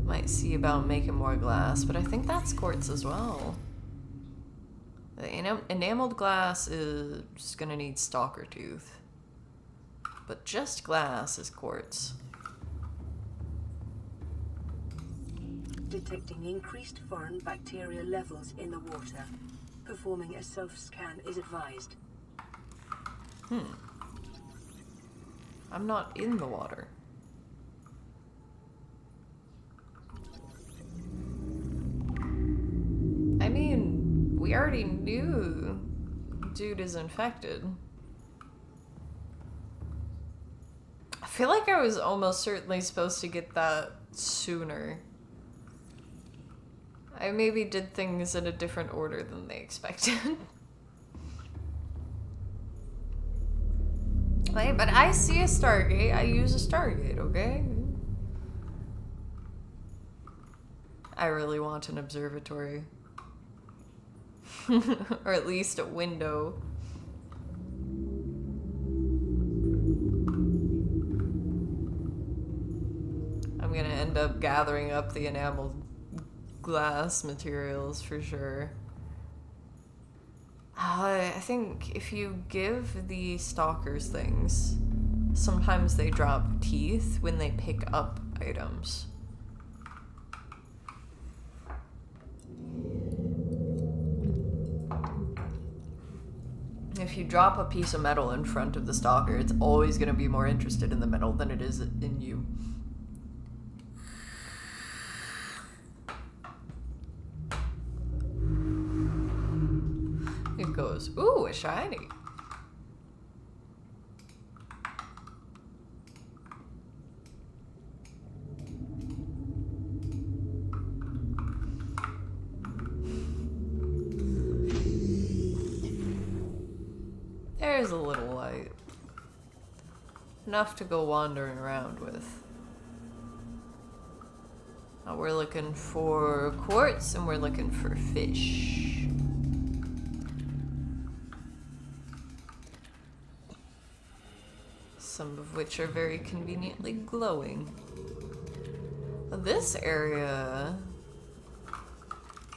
Might see about making more glass, but I think that's quartz as well. The enameled glass is gonna need stalker tooth. But just glass is quartz. Detecting increased foreign bacteria levels in the water. Performing a self-scan is advised. I'm not in the water. I mean, we already knew dude is infected. I feel like I was almost certainly supposed to get that sooner. I maybe did things in a different order than they expected. Hey, but I see a Stargate, I use a Stargate, okay? I really want an observatory. Or at least a window. I'm gonna end up gathering up the enameled glass materials for sure. I think if you give the stalkers things, sometimes they drop teeth when they pick up items. If you drop a piece of metal in front of the stalker, it's always going to be more interested in the metal than it is in you. It goes, ooh, a shiny. There's a little light. Enough to go wandering around with. Now we're looking for quartz and we're looking for fish. Some of which are very conveniently glowing. This area...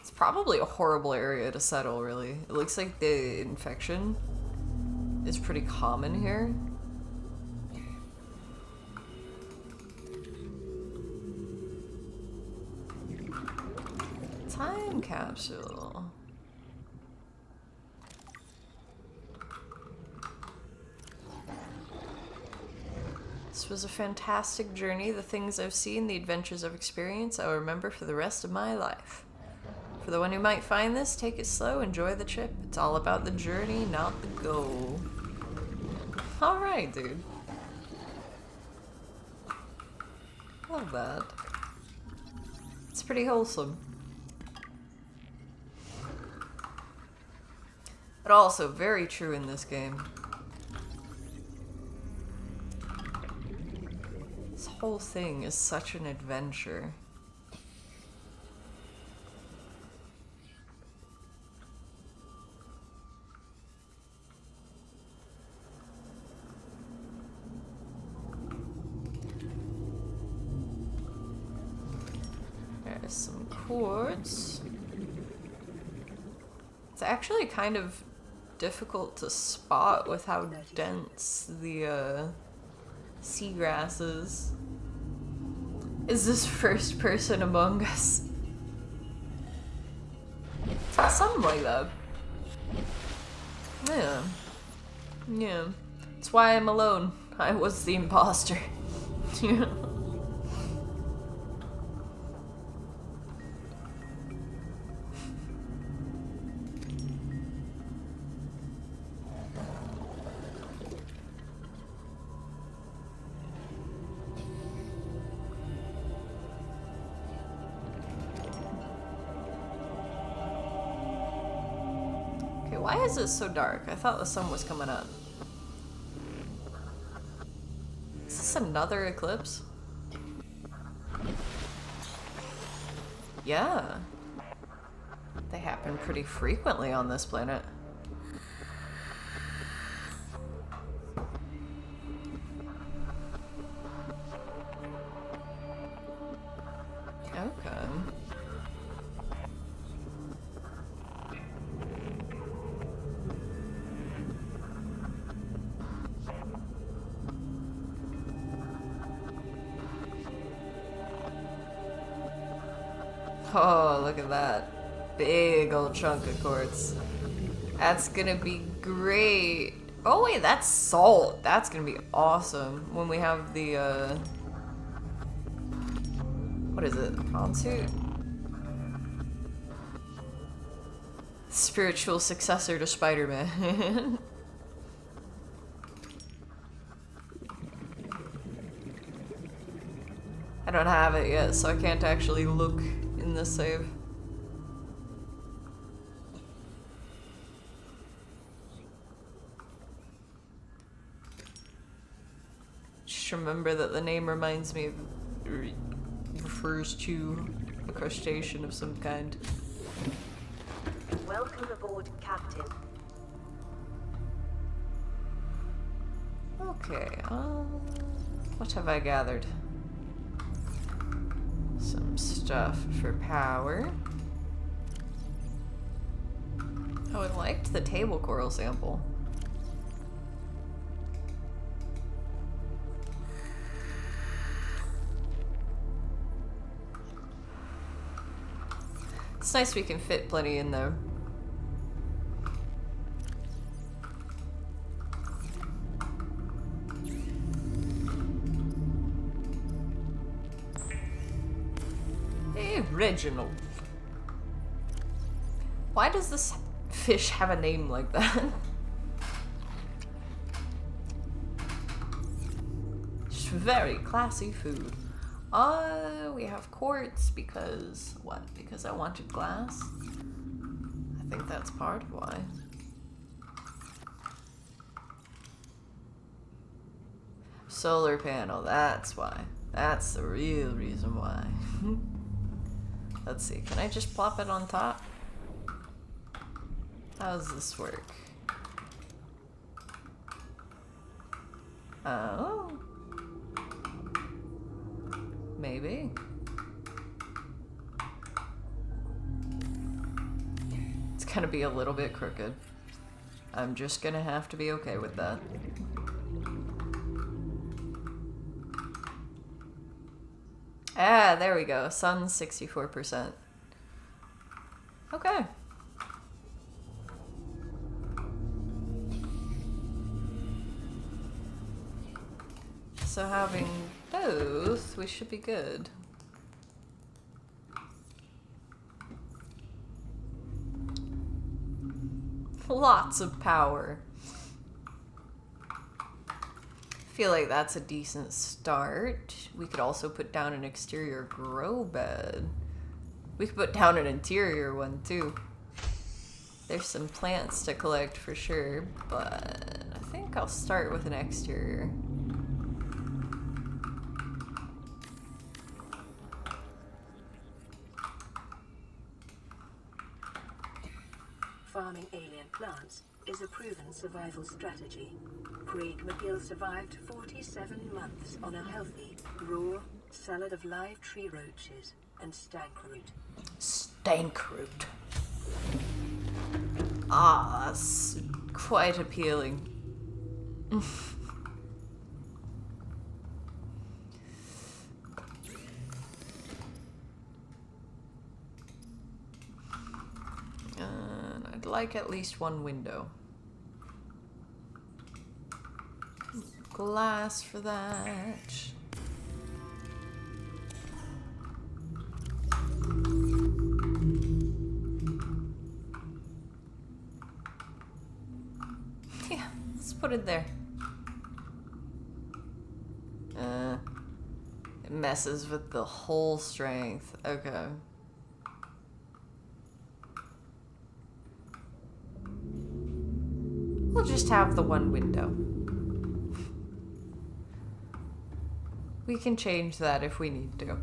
it's probably a horrible area to settle, really. It looks like the infection is pretty common here. Time capsule. This was a fantastic journey. The things I've seen, the adventures I've experienced, I'll remember for the rest of my life. For the one who might find this, take it slow, enjoy the trip. It's all about the journey, not the goal. Alright, dude. Love that. It's pretty wholesome. But also very true in this game. This whole thing is such an adventure. There's some quartz. It's actually kind of difficult to spot with how dense the seagrass is. Is this first person Among Us? Something like that. Yeah. Yeah. That's why I'm alone. I was the imposter. Yeah. Why is it so dark? I thought the sun was coming up. Is this another eclipse? Yeah. They happen pretty frequently on this planet. Okay. Oh, look at that. Big old chunk of quartz. That's gonna be great. Oh wait, that's salt. That's gonna be awesome when we have the, what is it? Prawn suit? Spiritual successor to Spider-Man. I don't have it yet, so I can't actually look in this save. Just remember that the name reminds me of, refers to a crustacean of some kind. Welcome aboard, Captain. Okay, what have I gathered? Some stuff for power. Oh, I liked the table coral sample. It's nice we can fit plenty in there. Hey, Reginald. Why does this fish have a name like that? Just very classy food. We have quartz because what? Because I wanted glass? I think that's part of why. Solar panel, that's why. That's the real reason why. Let's see, can I just plop it on top? How does this work? Oh. Maybe. It's gonna be a little bit crooked. I'm just gonna have to be okay with that. Ah, there we go. Sun's 64%. Okay. So having both, we should be good. Lots of power. Feel like that's a decent start. We could also put down an exterior grow bed. We could put down an interior one too. There's some plants to collect for sure, but I think I'll start with an exterior. Farming alien plants is a proven survival strategy. Craig McGill survived 47 months on a healthy, raw salad of live tree roaches and stankroot. Stankroot. Ah, that's quite appealing. I'd like at least one window. Glass for that. Yeah, let's put it there. It messes with the whole strength. Okay. We'll just have the one window. We can change that if we need to.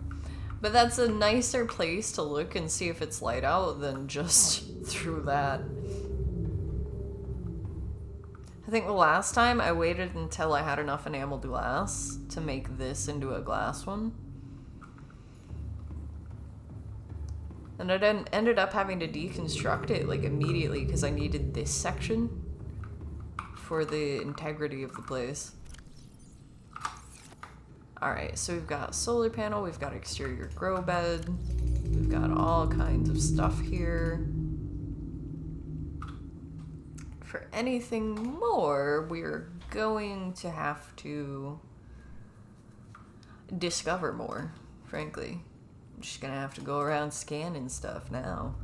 But that's a nicer place to look and see if it's light out than just through that. I think the last time I waited until I had enough enamel glass to make this into a glass one. And I then ended up having to deconstruct it like immediately because I needed this section for the integrity of the place. Alright, so we've got solar panel, we've got exterior grow bed, we've got all kinds of stuff here. For anything more, we're going to have to discover more, frankly. I'm just gonna have to go around scanning stuff now.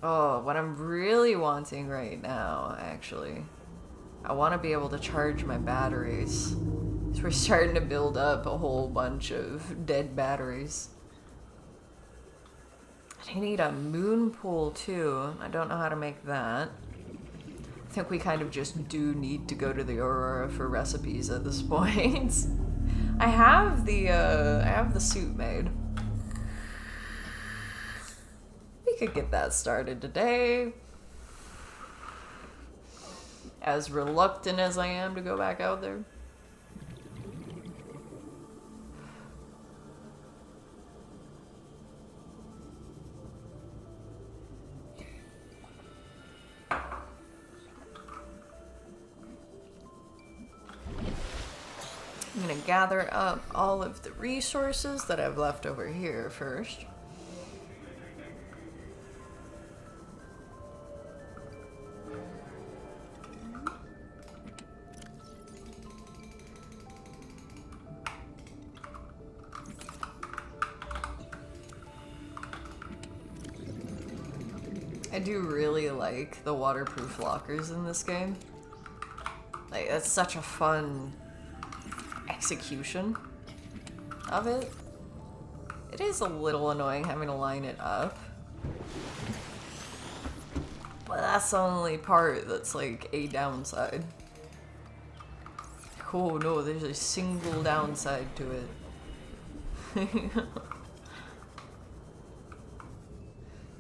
Oh, what I'm really wanting right now, actually, I want to be able to charge my batteries. So we're starting to build up a whole bunch of dead batteries. I need a moon pool too. I don't know how to make that. I think we kind of just do need to go to the Aurora for recipes at this point. I have the suit made. We could get that started today. As reluctant as I am to go back out there. I'm gonna gather up all of the resources that I've left over here first. I do really like the waterproof lockers in this game. Like, that's such a fun execution of it. It is a little annoying having to line it up. But that's the only part that's like a downside. Oh no, there's a single downside to it.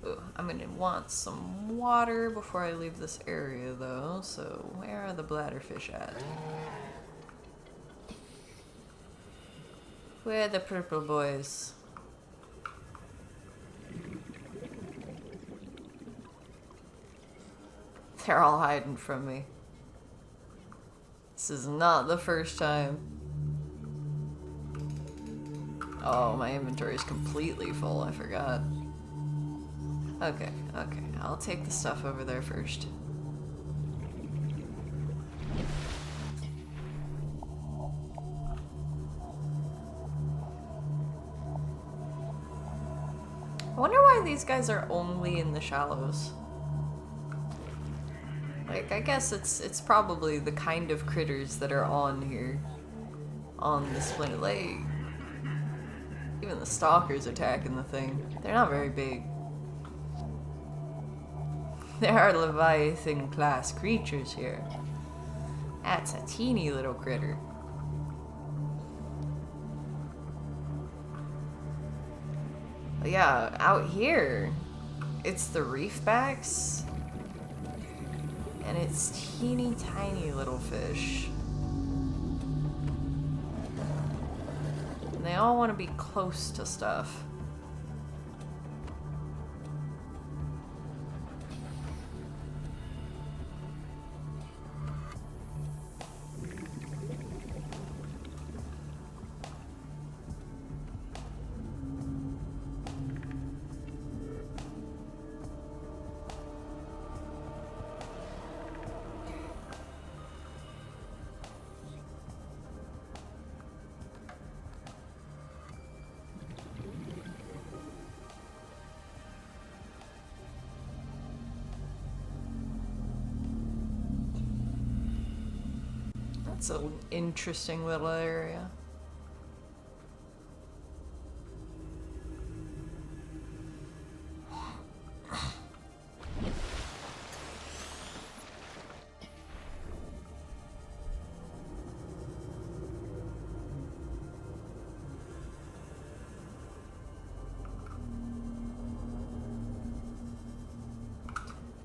Ooh, I'm gonna want some water before I leave this area though, so where are the bladderfish at? Where are the purple boys? They're all hiding from me. This is not the first time. Oh, my inventory is completely full, I forgot. Okay, I'll take the stuff over there first. I wonder why these guys are only in the shallows. Like, I guess it's probably the kind of critters that are on here. On the Splendid Lake. Even the stalkers attacking the thing. They're not very big. There are Leviathan class creatures here. That's a teeny little critter. But yeah, out here, it's the reefbacks. And it's teeny tiny little fish. And they all want to be close to stuff. It's an interesting little area.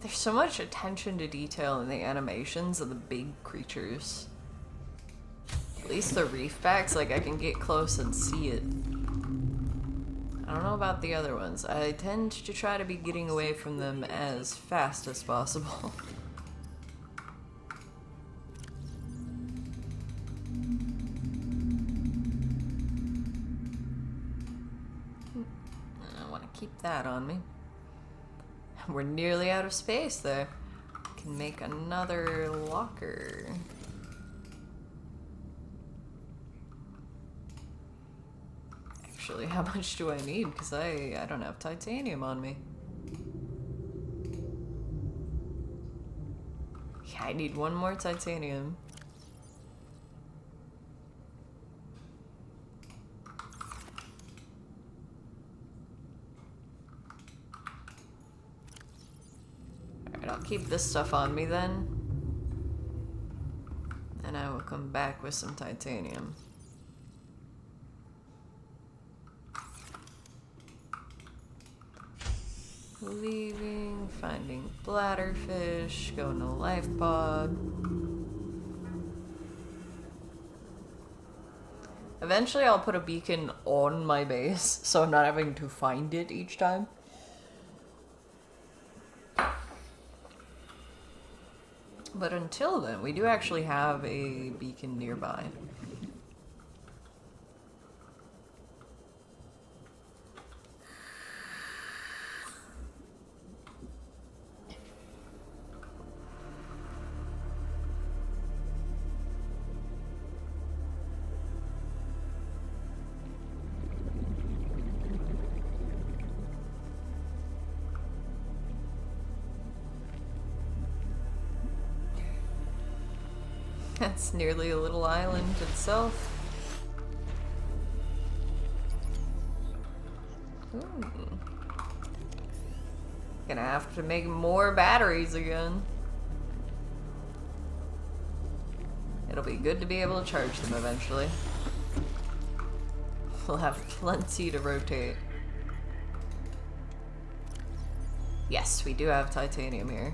There's so much attention to detail in the animations of the big creatures. At least the reefbacks, like, I can get close and see it. I don't know about the other ones. I tend to try to be getting away from them as fast as possible. I want to keep that on me. We're nearly out of space there. Can make another locker. Actually, how much do I need? Because I don't have titanium on me. Yeah, I need one more titanium. keep this stuff on me then. And I will come back with some titanium. Leaving, finding bladderfish, going to life pod. Eventually I'll put a beacon on my base, so I'm not having to find it each time. But until then, we do actually have a beacon nearby. That's nearly a little island itself. Ooh. Gonna have to make more batteries again. It'll be good to be able to charge them eventually. We'll have plenty to rotate. Yes, we do have titanium here.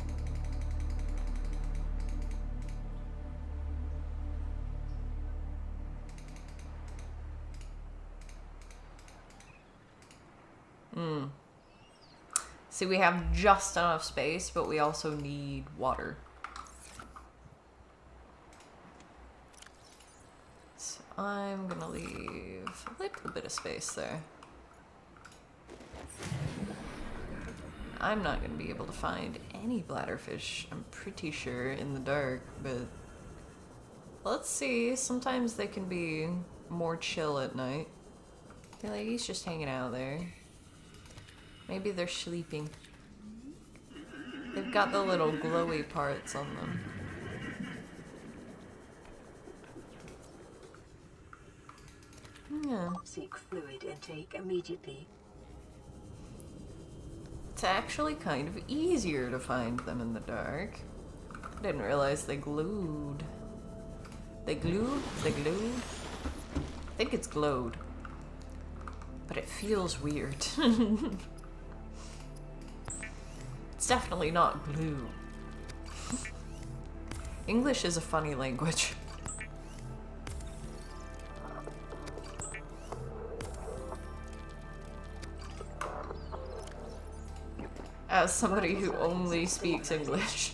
See, we have just enough space, but we also need water. So I'm gonna leave a little bit of space there. I'm not gonna be able to find any bladderfish, I'm pretty sure, in the dark, but let's see. Sometimes they can be more chill at night. I feel like he's just hanging out there. Maybe they're sleeping. They've got the little glowy parts on them. Yeah. Seek fluid intake immediately. It's actually kind of easier to find them in the dark. I didn't realize they glued. They glued? They glued? I think it's glowed. But it feels weird. It's definitely not glue. English is a funny language. As somebody who only speaks English.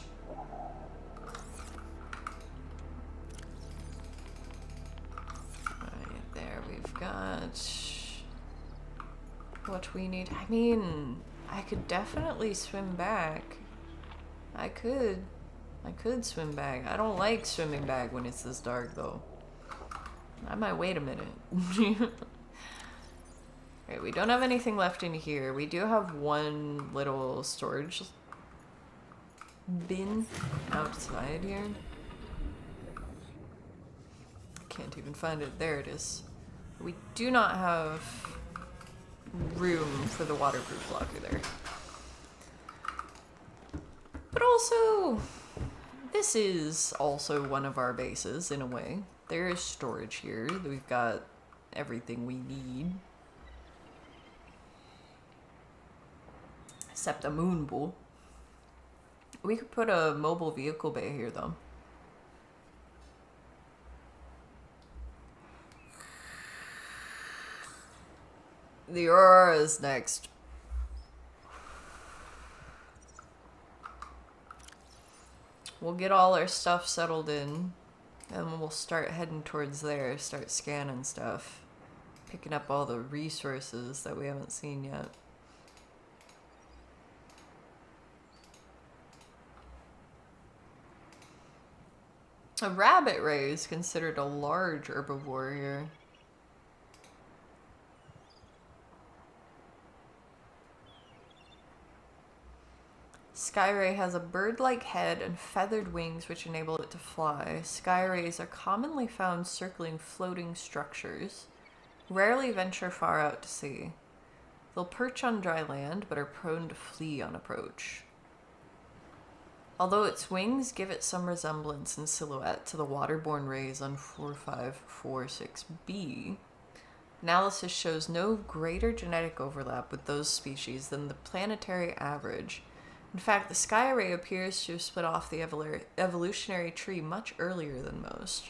Right there, we've got what we need. I mean, I could definitely swim back. I could swim back. I don't like swimming back when it's this dark though. I might wait a minute. Alright, we don't have anything left in here. We do have one little storage bin outside here. Can't even find it. There it is. We do not have room for the waterproof locker there. But also, this is also one of our bases in a way. There is storage here. We've got everything we need. Except a moon pool. We could put a mobile vehicle bay here though. The Aurora is next. We'll get all our stuff settled in, and we'll start heading towards there, start scanning stuff, picking up all the resources that we haven't seen yet. A rabbit ray is considered a large herbivore here. Skyray has a bird-like head and feathered wings which enable it to fly. Skyrays are commonly found circling floating structures. Rarely venture far out to sea. They'll perch on dry land, but are prone to flee on approach. Although its wings give it some resemblance in silhouette to the waterborne rays on 4546b, analysis shows no greater genetic overlap with those species than the planetary average. In fact, the sky ray appears to have split off the evolutionary tree much earlier than most.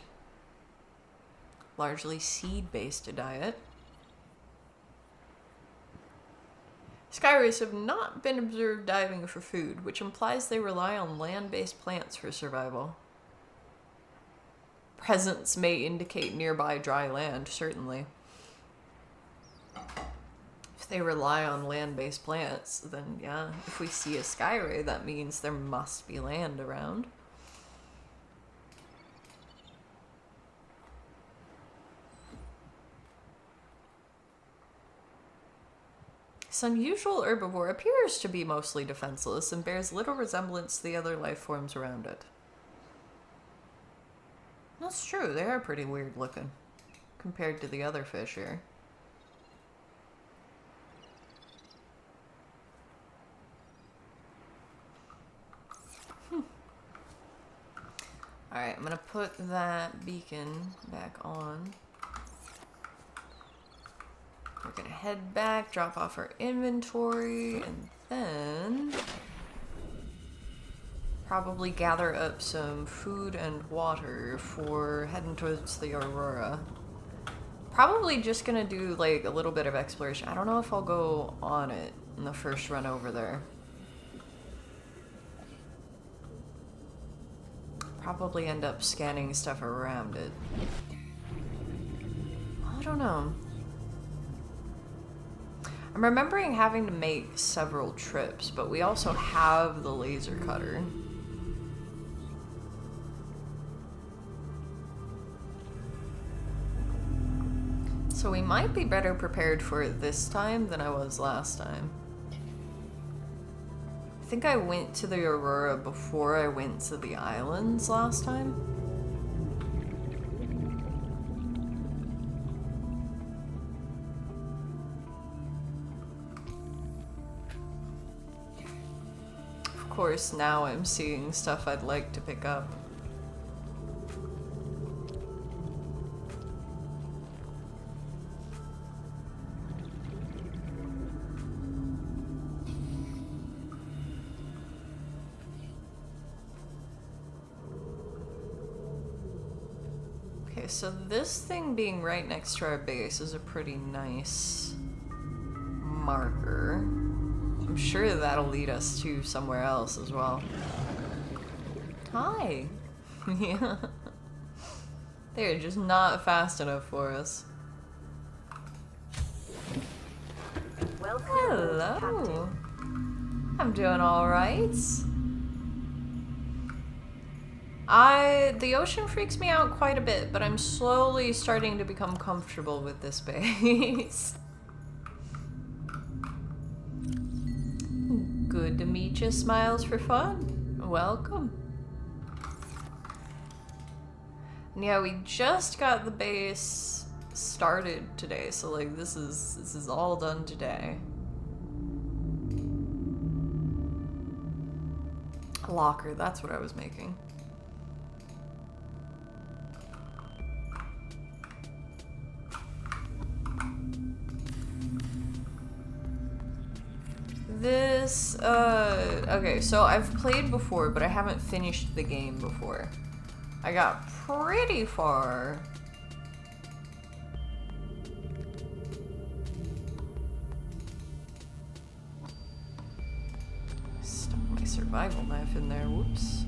Largely seed-based diet. Skyrays have not been observed diving for food, which implies they rely on land-based plants for survival. Presence may indicate nearby dry land, certainly. If they rely on land-based plants, then yeah, if we see a skyray, that means there must be land around. This unusual herbivore appears to be mostly defenseless and bears little resemblance to the other life forms around it. That's true, they are pretty weird looking compared to the other fish here. Alright, I'm gonna put that beacon back on. We're gonna head back, drop off our inventory, and then probably gather up some food and water for heading towards the Aurora. Probably just gonna do like a little bit of exploration. I don't know if I'll go on it in the first run over there. Probably end up scanning stuff around it. I don't know. I'm remembering having to make several trips, but we also have the laser cutter. So we might be better prepared for it this time than I was last time. I think I went to the Aurora before I went to the islands last time. Of course, now I'm seeing stuff I'd like to pick up. Okay, so this thing being right next to our base is a pretty nice marker. I'm sure that'll lead us to somewhere else as well. Hi! Yeah. They're just not fast enough for us. Welcome, Hello! Captain. I'm doing alright. The ocean freaks me out quite a bit, but I'm slowly starting to become comfortable with this base. Good to meet you, Smiles for Fun. Welcome. And yeah, we just got the base started today, so like this is all done today. A locker, that's what I was making. This, okay, so I've played before, but I haven't finished the game before. I got pretty far. Stuck my survival knife in there, whoops.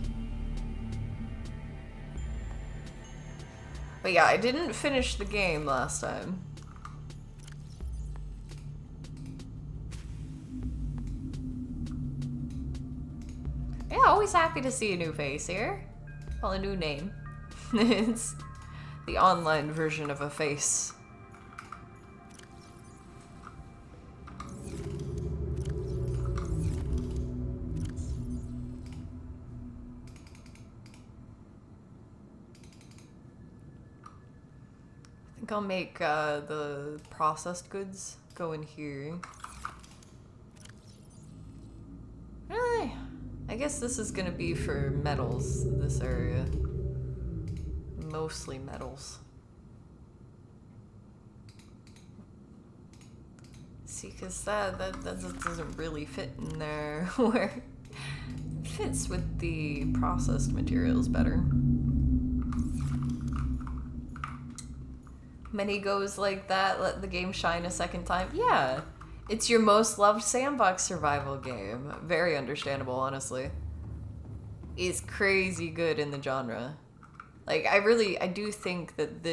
But yeah, I didn't finish the game last time. Yeah, always happy to see a new face here. Well, a new name. It's the online version of a face. I think I'll make the processed goods go in here. Really? I guess guess this is gonna be for metals, this area. Mostly metals. See, because that doesn't really fit in there where it fits with the processed materials better. Many goes like that, let the game shine a second time. Yeah, it's your most loved sandbox survival game. Very understandable, honestly. It's crazy good in the genre. Like, I do think that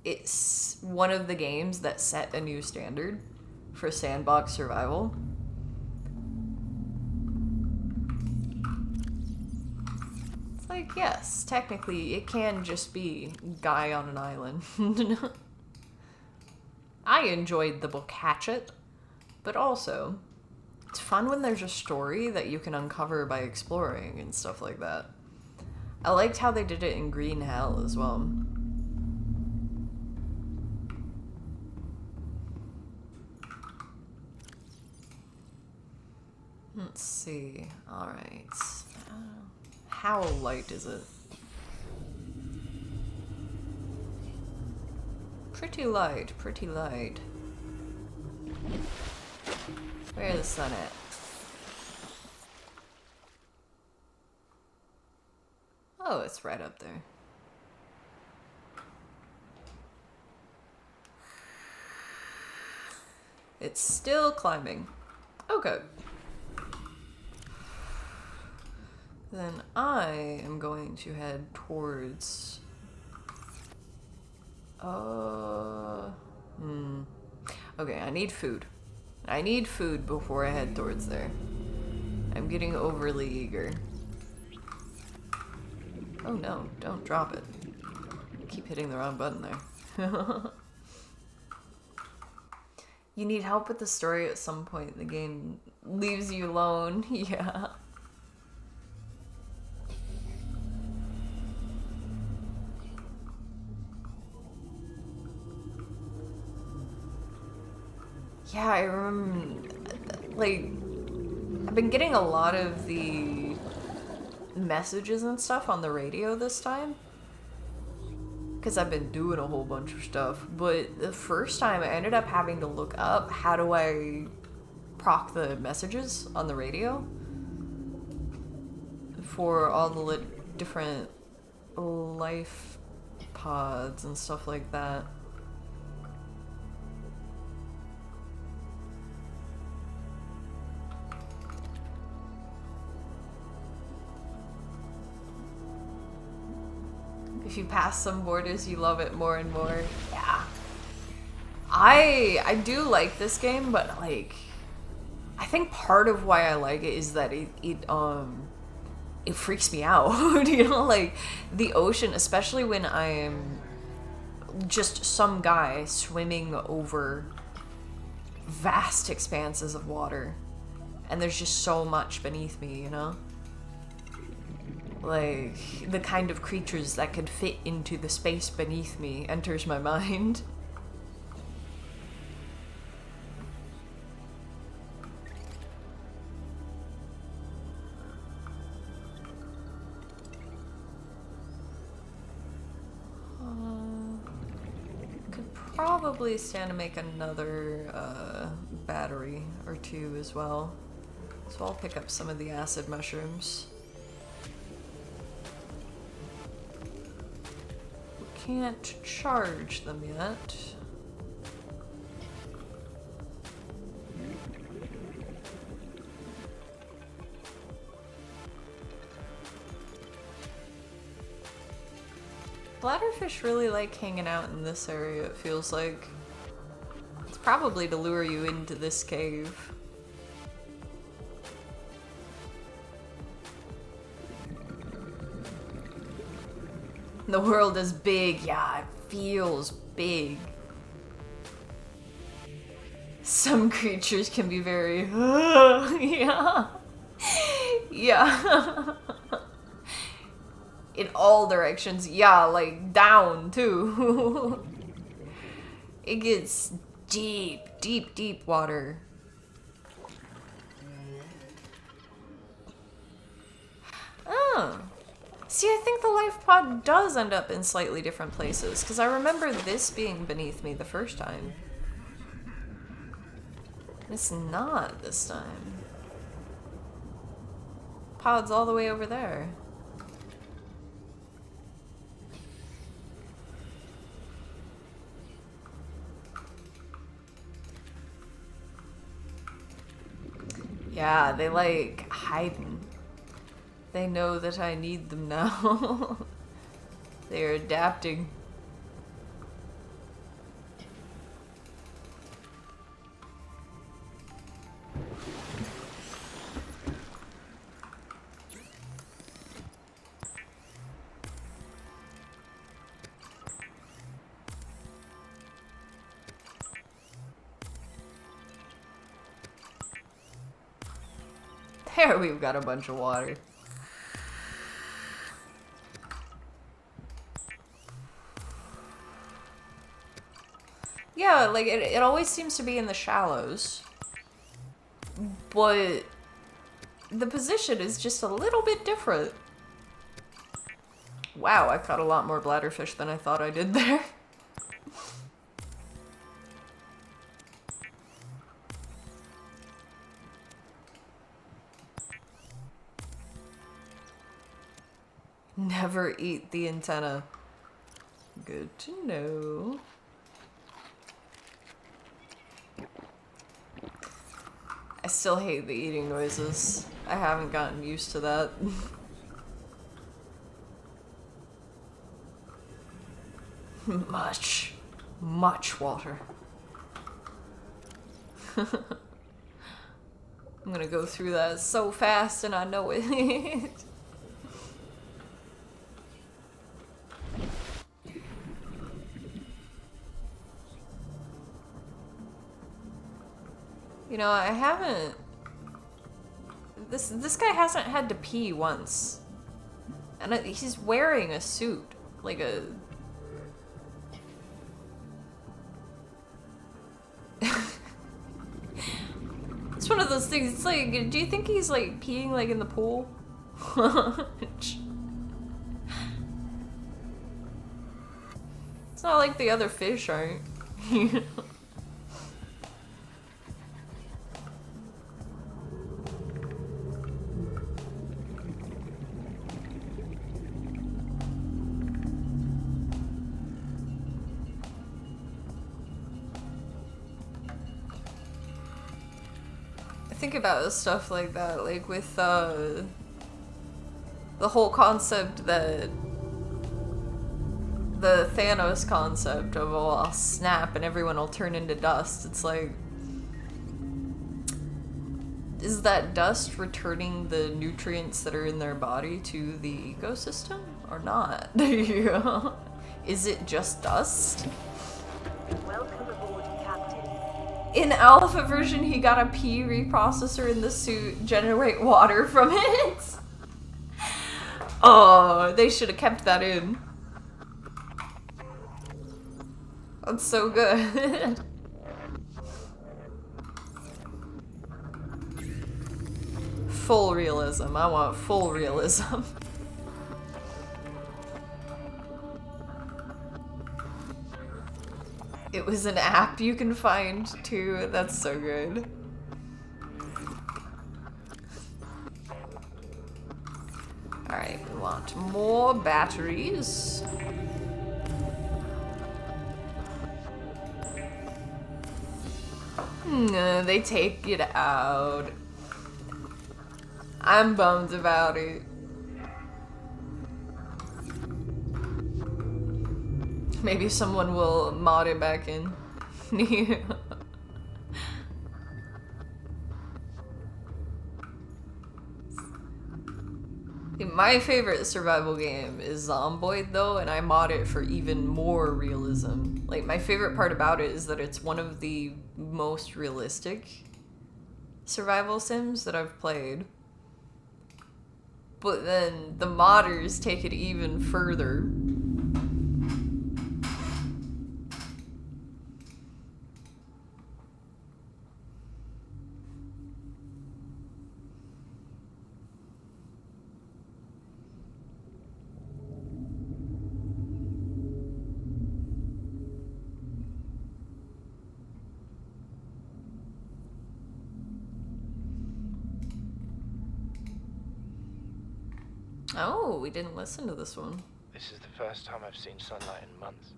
it's one of the games that set a new standard for sandbox survival. It's like, yes, technically, it can just be guy on an island. I enjoyed the book Hatchet, but also, it's fun when there's a story that you can uncover by exploring and stuff like that. I liked how they did it in Green Hell as well. Let's see. Alright. How light is it? Pretty light, pretty light. Where's the sun at? Oh, it's right up there. It's still climbing. Okay. Then I am going to head towards... Okay, I need food. I need food before I head towards there. I'm getting overly eager. Oh no, don't drop it. I keep hitting the wrong button there. You need help with the story at some point. The game leaves you alone. Yeah. Yeah, I remember, like, I've been getting a lot of the messages and stuff on the radio this time. Because I've been doing a whole bunch of stuff. But the first time I ended up having to look up how do I proc the messages on the radio for all the different life pods and stuff like that. If you pass some borders, you love it more and more. Yeah. I do like this game, but like, I think part of why I like it is that it freaks me out. You know, like the ocean, especially when I'm just some guy swimming over vast expanses of water, and there's just so much beneath me, you know? Like, the kind of creatures that could fit into the space beneath me enters my mind. Could probably stand to make another battery or two as well. So I'll pick up some of the acid mushrooms. Can't charge them yet. Bladderfish really like hanging out in this area, it feels like. It's probably to lure you into this cave. The world is big. Yeah, it feels big. Some creatures can be very... yeah. Yeah. In all directions. Yeah, like down too. It gets deep, deep, deep water. Huh. See, I think the life pod does end up in slightly different places, because I remember this being beneath me the first time. It's not this time. Pod's all the way over there. Yeah, they like hiding. They know that I need them now. They're adapting. There, we've got a bunch of water. Yeah, like, it always seems to be in the shallows. But the position is just a little bit different. Wow, I caught a lot more bladderfish than I thought I did there. Never eat the antenna. Good to know. I still hate the eating noises. I haven't gotten used to that. Much water. I'm gonna go through that so fast and I know it. You know, I haven't... This guy hasn't had to pee once. And he's wearing a suit. Like a... It's one of those things, it's like, do you think he's like peeing like in the pool? It's not like the other fish aren't. Think about stuff like that, like with the whole concept that the Thanos concept of, oh, I'll snap and everyone will turn into dust. It's like, is that dust returning the nutrients that are in their body to the ecosystem or not? Is it just dust? Welcome aboard, Captain. In alpha version, he got a P reprocessor in the suit, generate water from it. Oh, they should have kept that in. That's so good. Full realism. I want full realism. It was an app you can find too. That's so good. Alright, we want more batteries. They take it out. I'm bummed about it. Maybe someone will mod it back in. My favorite survival game is Zomboid though, and I mod it for even more realism. Like, my favorite part about it is that it's one of the most realistic survival sims that I've played. But then the modders take it even further. Oh, we didn't listen to this one. This is the first time I've seen sunlight in months.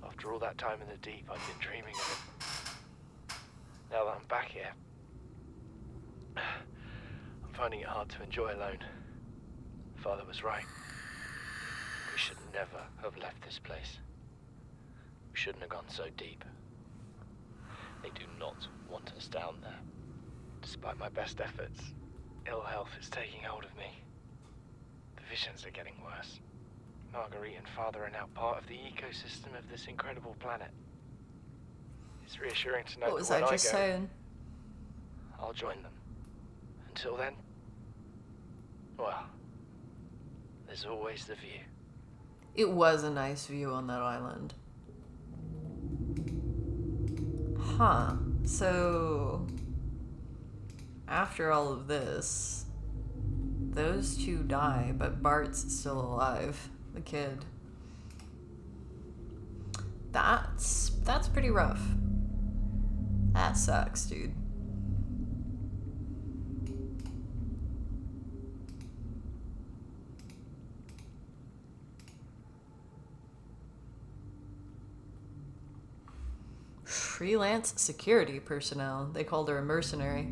After all that time in the deep, I've been dreaming of it. Now that I'm back here, I'm finding it hard to enjoy alone. Father was right. We should never have left this place. We shouldn't have gone so deep. They do not want us down there. Despite my best efforts, ill health is taking hold of me. The visions are getting worse. Marguerite and Father are now part of the ecosystem of this incredible planet. It's reassuring to know What was that I when just I go, saying? I'll join them. Until then, well, there's always the view. It was a nice view on that island. Huh. So, after all of this, those two die, but Bart's still alive. The kid. That's pretty rough. That sucks, dude. Freelance security personnel. They called her a mercenary.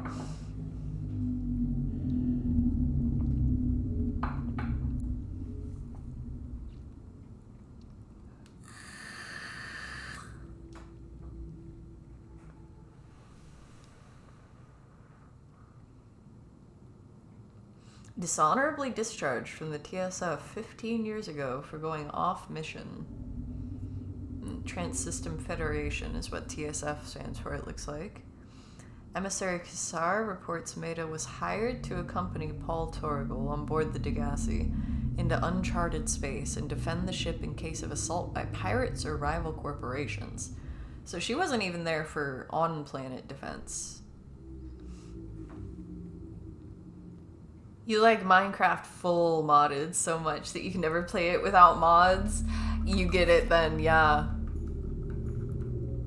Dishonorably discharged from the TSF 15 years ago for going off mission. Trans-System Federation is what TSF stands for, it looks like. Emissary Kassar reports Maida was hired to accompany Paul Torgal on board the Degassi into uncharted space and defend the ship in case of assault by pirates or rival corporations. So she wasn't even there for on-planet defense. You like Minecraft full modded so much that you can never play it without mods? You get it then, yeah.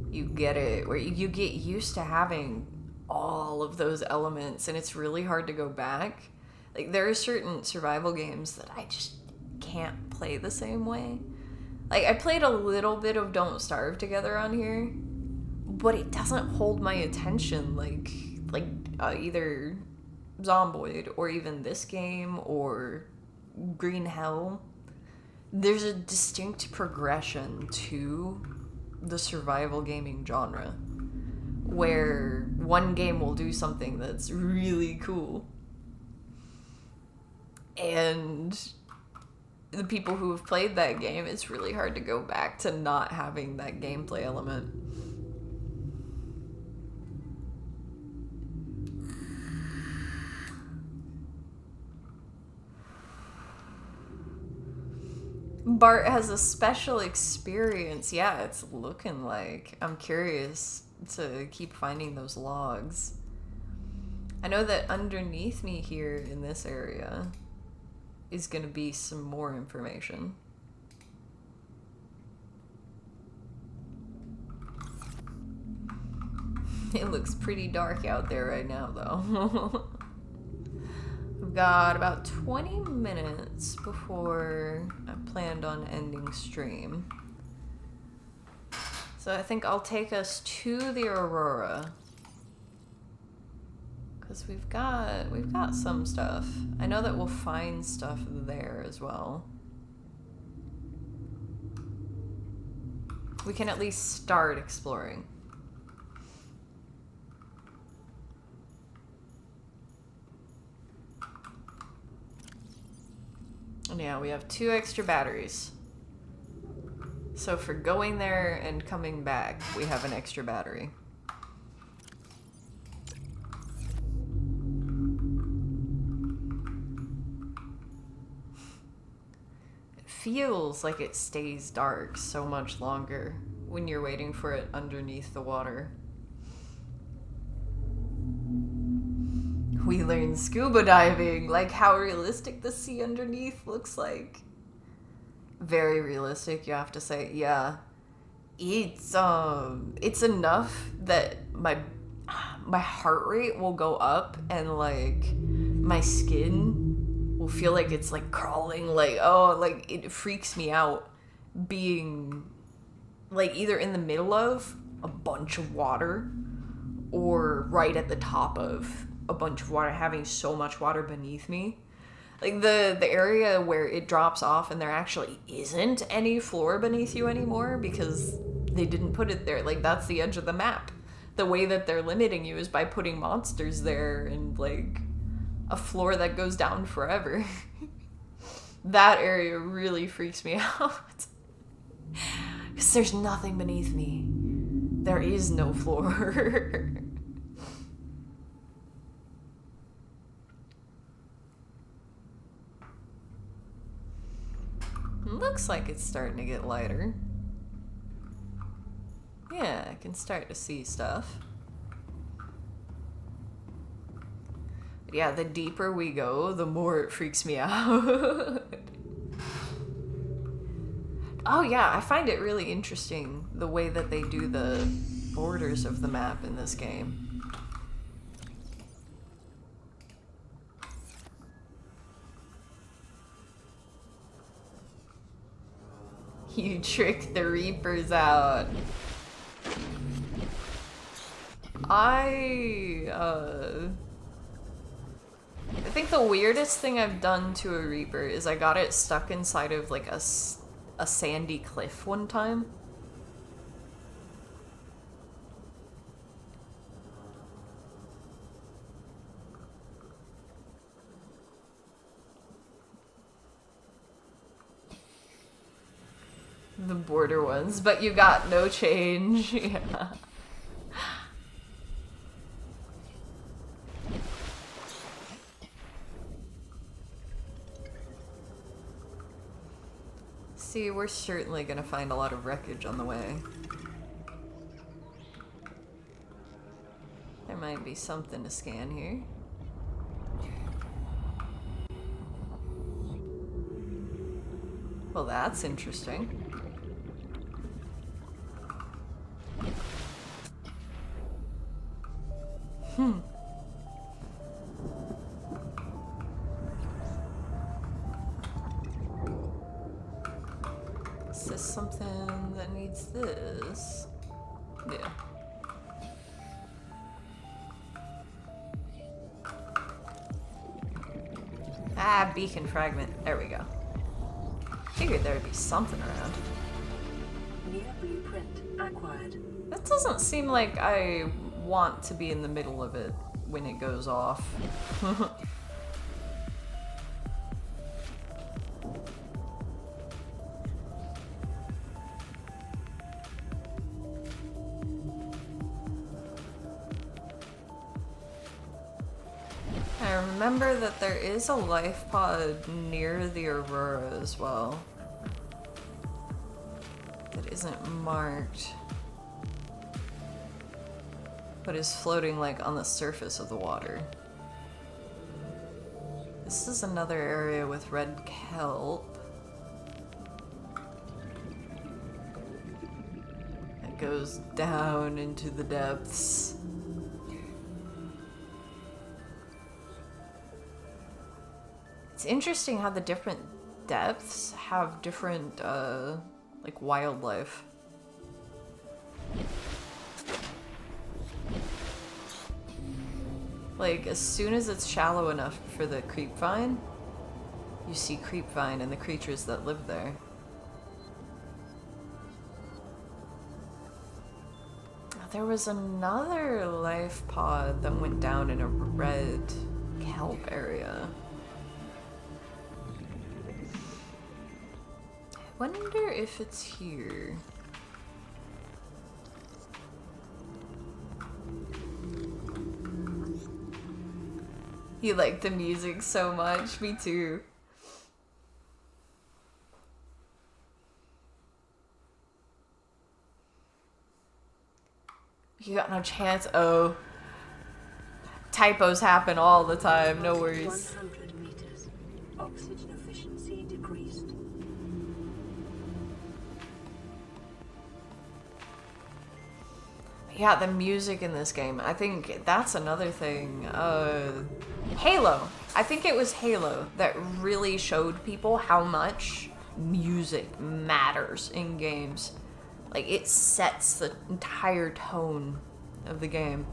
You get it, where you get used to having all of those elements and it's really hard to go back. Like, there are certain survival games that I just can't play the same way. Like, I played a little bit of Don't Starve Together on here, but it doesn't hold my attention like either Zomboid or even this game or Green Hell. There's a distinct progression to the survival gaming genre where one game will do something that's really cool and the people who have played that game, it's really hard to go back to not having that gameplay element. Bart has a special experience. Yeah, it's looking like. I'm curious to keep finding those logs. I know that underneath me here in this area is going to be some more information. It looks pretty dark out there right now, though. We've got about 20 minutes before I planned on ending stream. So I think I'll take us to the Aurora. Because we've got some stuff. I know that we'll find stuff there as well. We can at least start exploring. And yeah, we have 2 extra batteries. So for going there and coming back, we have an extra battery. It feels like it stays dark so much longer when you're waiting for it underneath the water. We learned scuba diving, like how realistic the sea underneath looks like. Very realistic, you have to say. Yeah, it's enough that my heart rate will go up and like my skin will feel like it's like crawling, like, oh, like it freaks me out being like either in the middle of a bunch of water or right at the top of a bunch of water, having so much water beneath me. Like the area where it drops off and there actually isn't any floor beneath you anymore because they didn't put it there. Like that's the edge of the map. The way that they're limiting you is by putting monsters there and like a floor that goes down forever. That area really freaks me out. Because there's nothing beneath me. There is no floor. Looks like it's starting to get lighter. Yeah, I can start to see stuff. But yeah, the deeper we go, the more it freaks me out. Oh yeah, I find it really interesting the way that they do the borders of the map in this game. You tricked the Reapers out. I think the weirdest thing I've done to a Reaper is I got it stuck inside of like a sandy cliff one time. The border ones, but you got no change. Yeah. See, we're certainly gonna find a lot of wreckage on the way. There might be something to scan here. Well, that's interesting. Is this something that needs this? Yeah. Ah, beacon fragment. There we go. Figured there would be something around. New blueprint acquired. That doesn't seem like I want to be in the middle of it when it goes off. I remember that there is a life pod near the Aurora as well. That isn't marked. But is floating like on the surface of the water. This is another area with red kelp. It goes down into the depths. It's interesting how the different depths have different, like wildlife. Like, as soon as it's shallow enough for the creepvine, you see creepvine and the creatures that live there. There was another life pod that went down in a red kelp area. I wonder if it's here. You like the music so much, me too. You got no chance. Oh. Typos happen all the time, no worries. 100 meters. Oxygen efficiency decreased. Yeah, the music in this game. I think that's another thing. Halo. I think it was Halo that really showed people how much music matters in games. Like, it sets the entire tone of the game.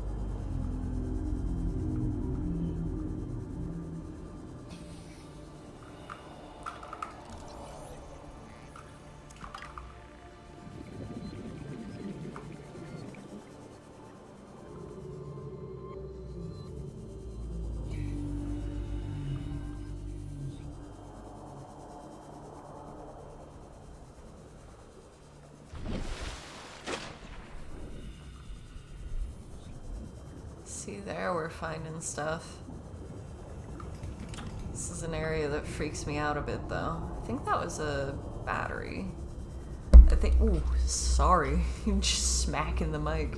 See there, we're finding stuff. This is an area that freaks me out a bit though. I think that was a battery. I think, ooh, sorry. Just smacking the mic.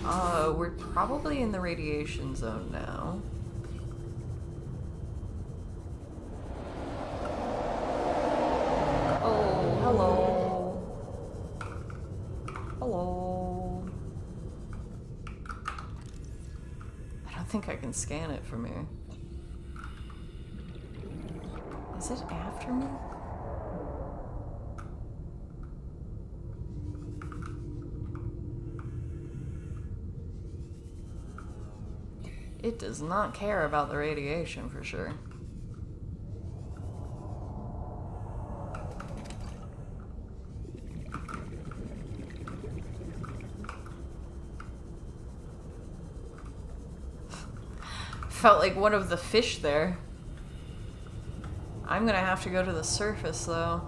We're probably in the radiation zone now. Oh, hello. Hello. I don't think I can scan it from here. Is it after me? It does not care about the radiation for sure. Felt like one of the fish there. I'm gonna have to go to the surface though.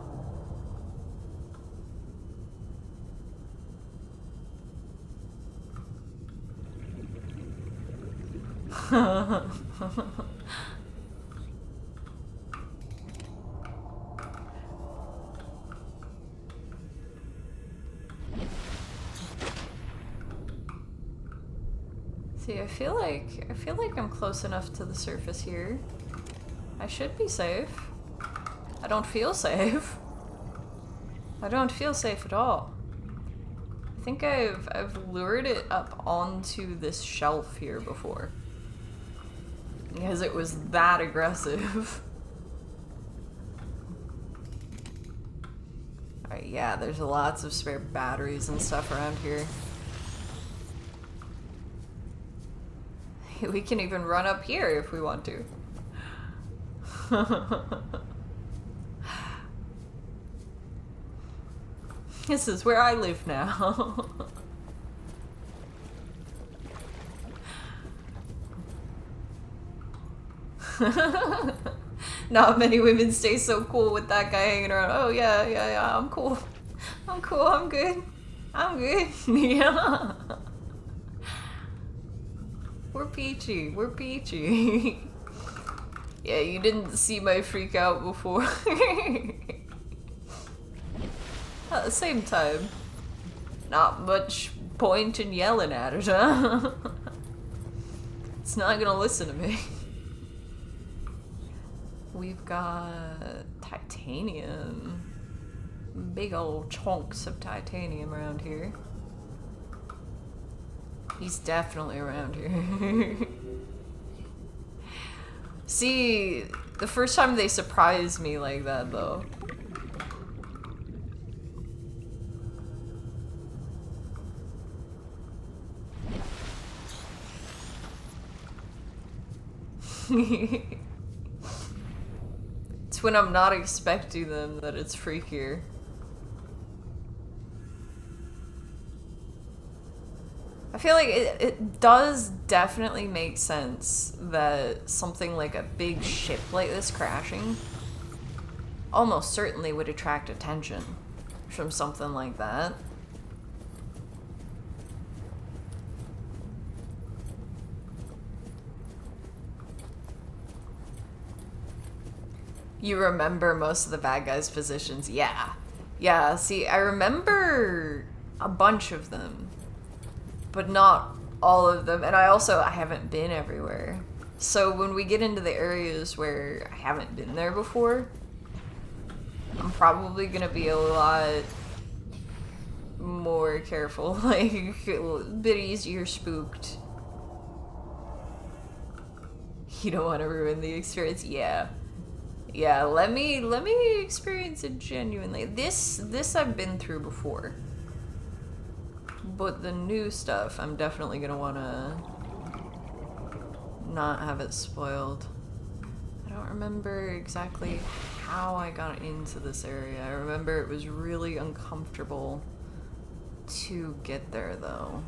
See, I feel like I'm close enough to the surface here. I should be safe. I don't feel safe. I don't feel safe at all. I think I've lured it up onto this shelf here before. Because it was that aggressive. Alright, yeah, there's lots of spare batteries and stuff around here. We can even run up here if we want to. This is where I live now. Not many women stay so cool with that guy hanging around. Oh yeah, I'm cool. I'm cool, I'm good. I'm good. Yeah. We're peachy. We're peachy. Yeah, you didn't see my freak out before. At the same time, not much point in yelling at it, huh? It's not gonna listen to me. We've got titanium. Big old chunks of titanium around here. He's definitely around here. See, the first time they surprised me like that, though. It's when I'm not expecting them that it's freakier. I feel like it does definitely make sense that something like a big ship like this crashing almost certainly would attract attention from something like that. You remember most of the bad guys' positions? Yeah. Yeah, see, I remember a bunch of them, but not all of them. And I haven't been everywhere. So when we get into the areas where I haven't been there before, I'm probably gonna be a lot more careful, like a bit easier spooked. You don't want to ruin the experience. Yeah. Yeah, let me experience it genuinely. This I've been through before. But the new stuff, I'm definitely gonna wanna not have it spoiled. I don't remember exactly how I got into this area. I remember it was really uncomfortable to get there though.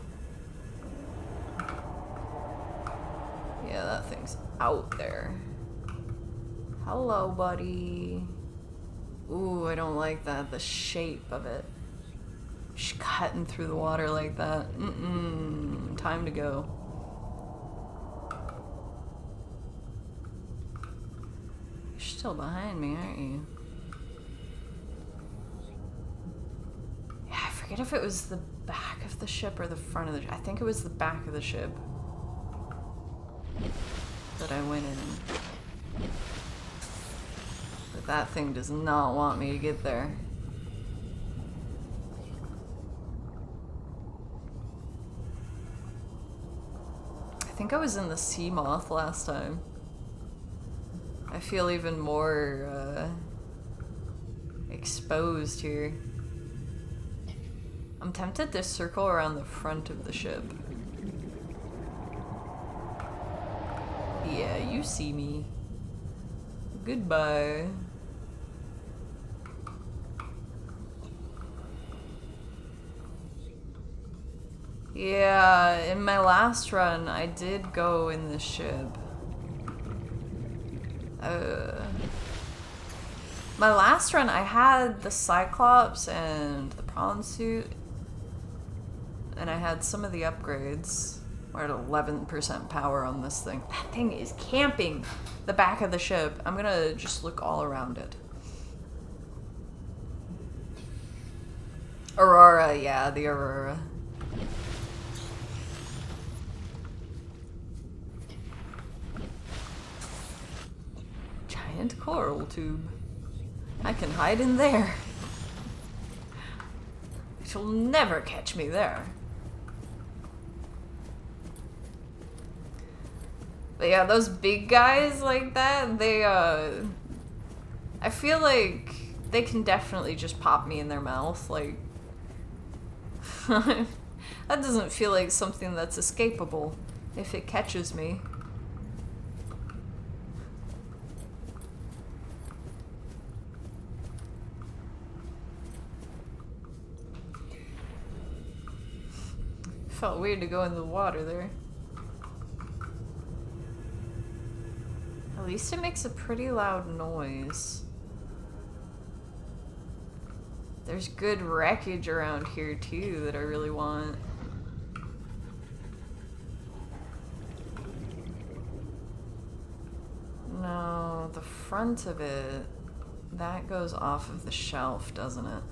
Yeah, that thing's out there. Hello, buddy. Ooh, I don't like that. The shape of it. Just cutting through the water like that. Mm-mm. Time to go. You're still behind me, aren't you? Yeah, I forget if it was the back of the ship or the front of the ship. I think it was the back of the ship that I went in. But that thing does not want me to get there. I think I was in the sea moth last time. I feel even more exposed here. I'm tempted to circle around the front of the ship. Yeah, you see me. Goodbye. Yeah, in my last run, I did go in the ship. My last run, I had the Cyclops and the prawn suit, and I had some of the upgrades. We're at 11% power on this thing. That thing is camping the back of the ship. I'm gonna just look all around it. Aurora, yeah, the Aurora. Giant coral tube. I can hide in there. She'll never catch me there. But yeah, those big guys like that, they, I feel like they can definitely just pop me in their mouth, like... that doesn't feel like something that's escapable if it catches me. Felt weird to go in the water there. At least it makes a pretty loud noise. There's good wreckage around here too that I really want. No, the front of it, that goes off of the shelf, doesn't it?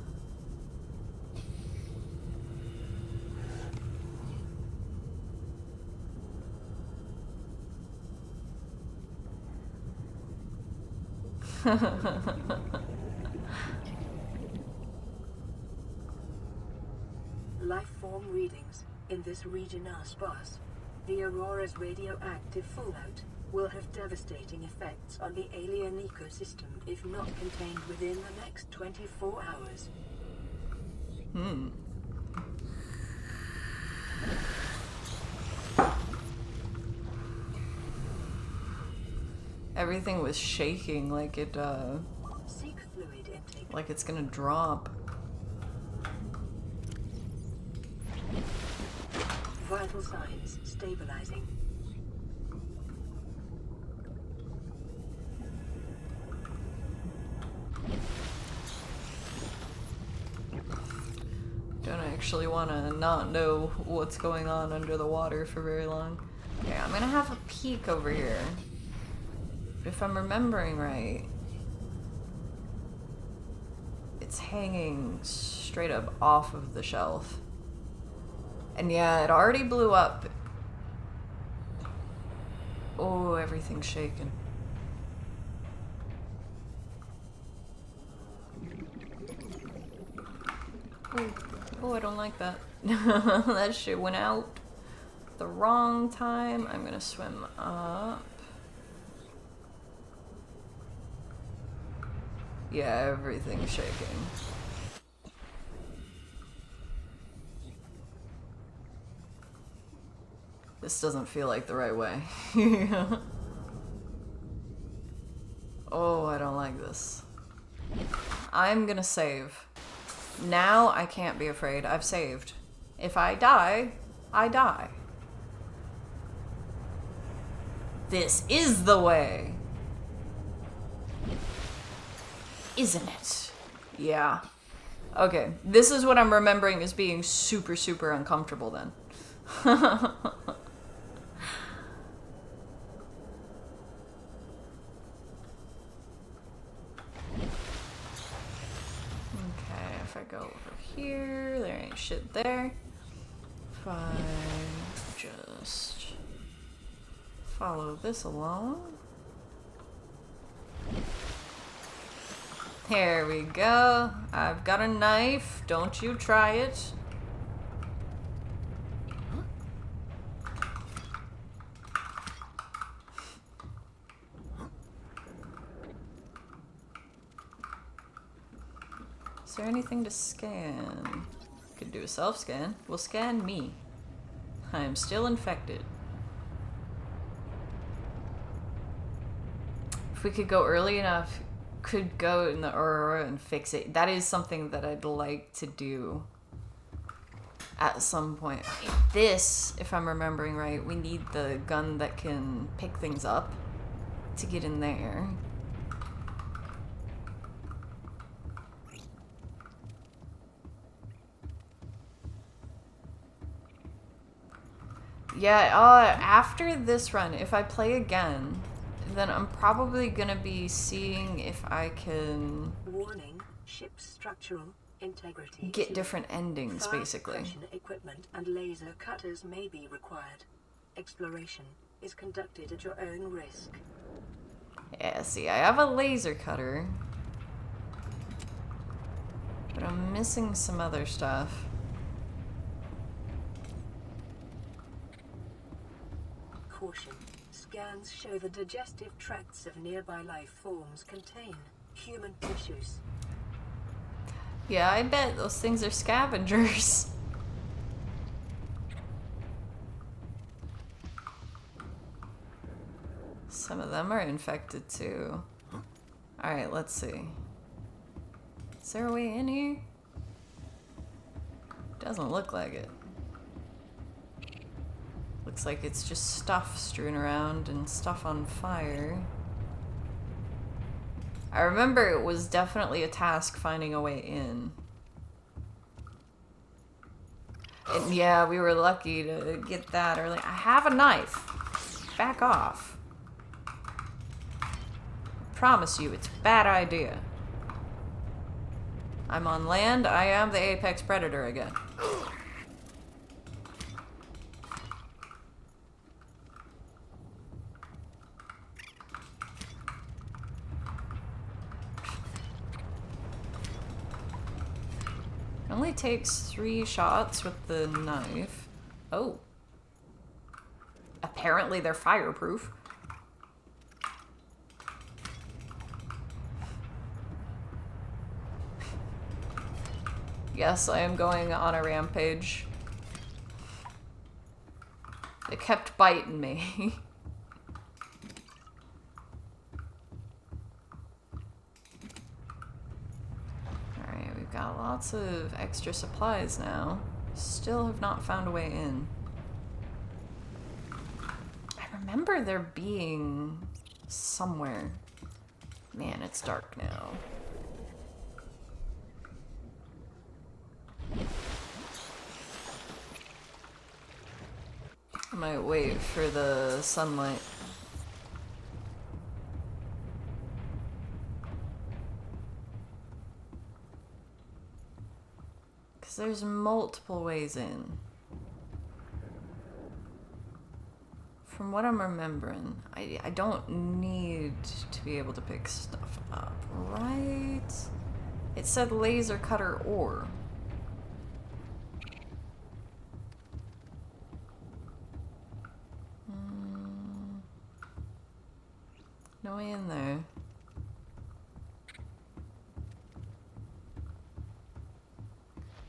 Life form readings in this region are sparse. The Aurora's radioactive fallout will have devastating effects on the alien ecosystem if not contained within the next 24 hours. Everything was shaking like it, Seek fluid intake. like it's gonna drop. Vital signs stabilizing. Don't actually want to not know what's going on under the water for very long. Okay, I'm gonna have a peek over here. But if I'm remembering right, it's hanging straight up off of the shelf. And yeah, it already blew up. Oh, everything's shaking. Ooh. Oh, I don't like that. That shit went out the wrong time. I'm gonna swim up. Yeah, everything's shaking. This doesn't feel like the right way. Oh, I don't like this. I'm gonna save. Now I can't be afraid. I've saved. If I die, I die. This is the way. Isn't it? Yeah. Okay, this is what I'm remembering as being super, super uncomfortable then. Okay, if I go over here, there ain't shit there. If I just follow this along. There we go. I've got a knife. Don't you try it. Is there anything to scan? Could do a self-scan. Well, scan me. I am still infected. If we could go early enough, could go in the Aurora and fix it. That is something that I'd like to do at some point. This, if I'm remembering right, we need the gun that can pick things up to get in there. Yeah, after this run, if I play again, then I'm probably gonna be seeing if I can Warning, ship's structural integrity. get different endings, Fire basically. suppression equipment and laser cutters may be required. Exploration is conducted at your own risk. Yeah, see, I have a laser cutter, but I'm missing some other stuff. Caution. Scans show the digestive tracts of nearby life forms contain human tissues. Yeah, I bet those things are scavengers. Some of them are infected too. Alright, let's see. Is there a way in here? Doesn't look like it. Looks like it's just stuff strewn around and stuff on fire. I remember it was definitely a task finding a way in. And yeah, we were lucky to get that early. I have a knife. Back off. I promise you, it's a bad idea. I'm on land. I am the apex predator again. Only takes 3 shots with the knife. Oh. Apparently they're fireproof. Yes, I am going on a rampage. It kept biting me. Alright, we've got lots of extra supplies now. Still have not found a way in. I remember there being somewhere. Man, it's dark now. I might wait for the sunlight. Because there's multiple ways in. From what I'm remembering, I don't need to be able to pick stuff up, right? It said laser cutter ore. No way in there.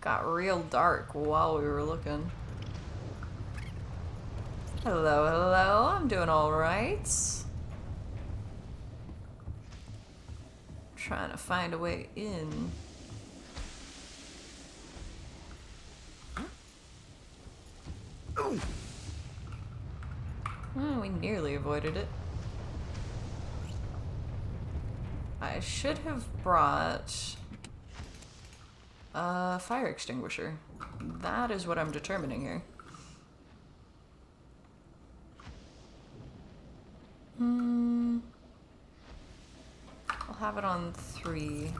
Got real dark while we were looking. Hello, hello. I'm doing alright. Trying to find a way in. We nearly avoided it. I should have brought a fire extinguisher. That is what I'm determining here. I'll have it on 3.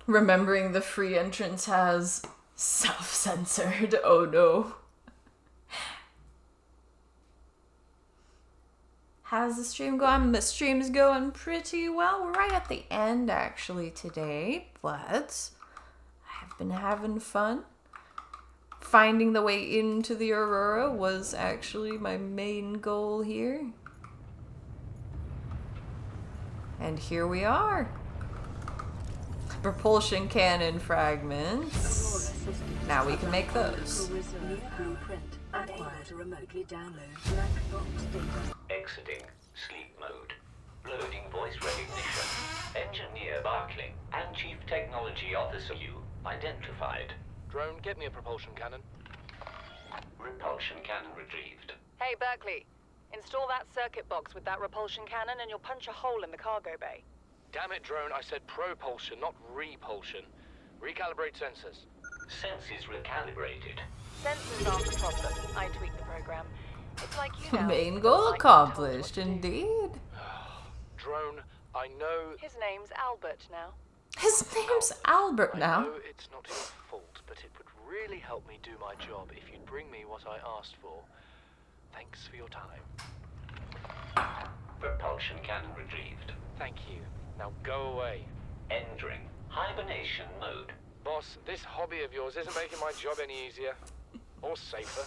Remembering the free entrance has self-censored. Oh no. How's the stream going? The stream's going pretty well. We're right at the end actually today, but I've been having fun. Finding the way into the Aurora was actually my main goal here. And here we are. Propulsion cannon fragments. Now we can make those. New blueprint. Acquire to remotely download black box data. Exiting sleep mode. Loading voice recognition. Engineer Barclay and Chief Technology Officer you identified. Drone, get me a propulsion cannon. Repulsion cannon retrieved. Hey, Berkeley. Install that circuit box with that repulsion cannon and you'll punch a hole in the cargo bay. Damn it, drone, I said propulsion, not repulsion. Recalibrate sensors. Senses recalibrated. Sensors aren't the problem. I tweak the program. It's like you know. Main but goal like accomplished, told what to do. indeed. Drone, I know... His name's Albert now. His name's Albert I now. know it's not your fault, but it would really help me do my job if you'd bring me what I asked for. Thanks for your time. Propulsion cannon retrieved. Thank you. Now go away. Entering hibernation mode. Boss, this hobby of yours isn't making my job any easier. Or safer.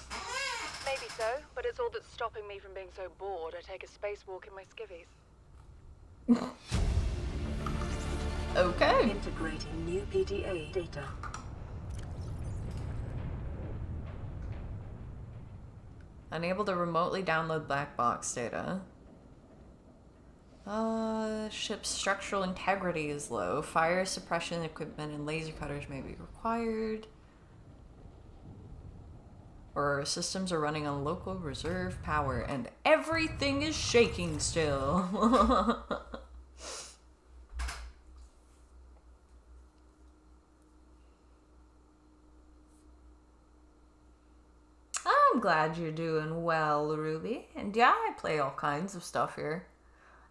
Maybe so, but it's all that's stopping me from being so bored I take a spacewalk in my skivvies. Okay. Integrating new PDA data. Unable to remotely download black box data. Ship's structural integrity is low. Fire suppression equipment and laser cutters may be required. Or systems are running on local reserve power and everything is shaking still. I'm glad you're doing well, Ruby. And yeah, I play all kinds of stuff here.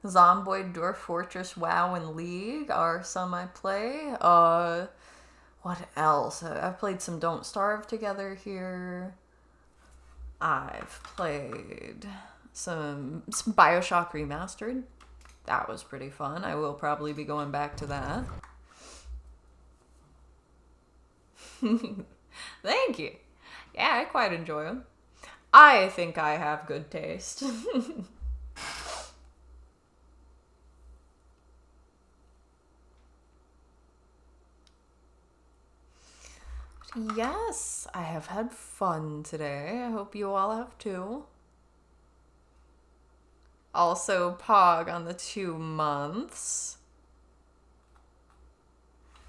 Zomboid, Dwarf Fortress, WoW, and League are some I play. What else? I've played some Don't Starve together here. I've played some Bioshock Remastered. That was pretty fun. I will probably be going back to that. Thank you. Yeah, I quite enjoy them. I think I have good taste. Yes, I have had fun today. I hope you all have too. Also, Pog on the 2 months.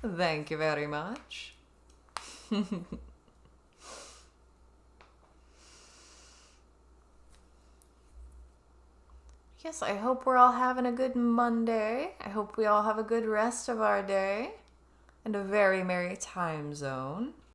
Thank you very much. Yes, I hope we're all having a good Monday. I hope we all have a good rest of our day and a very merry time zone.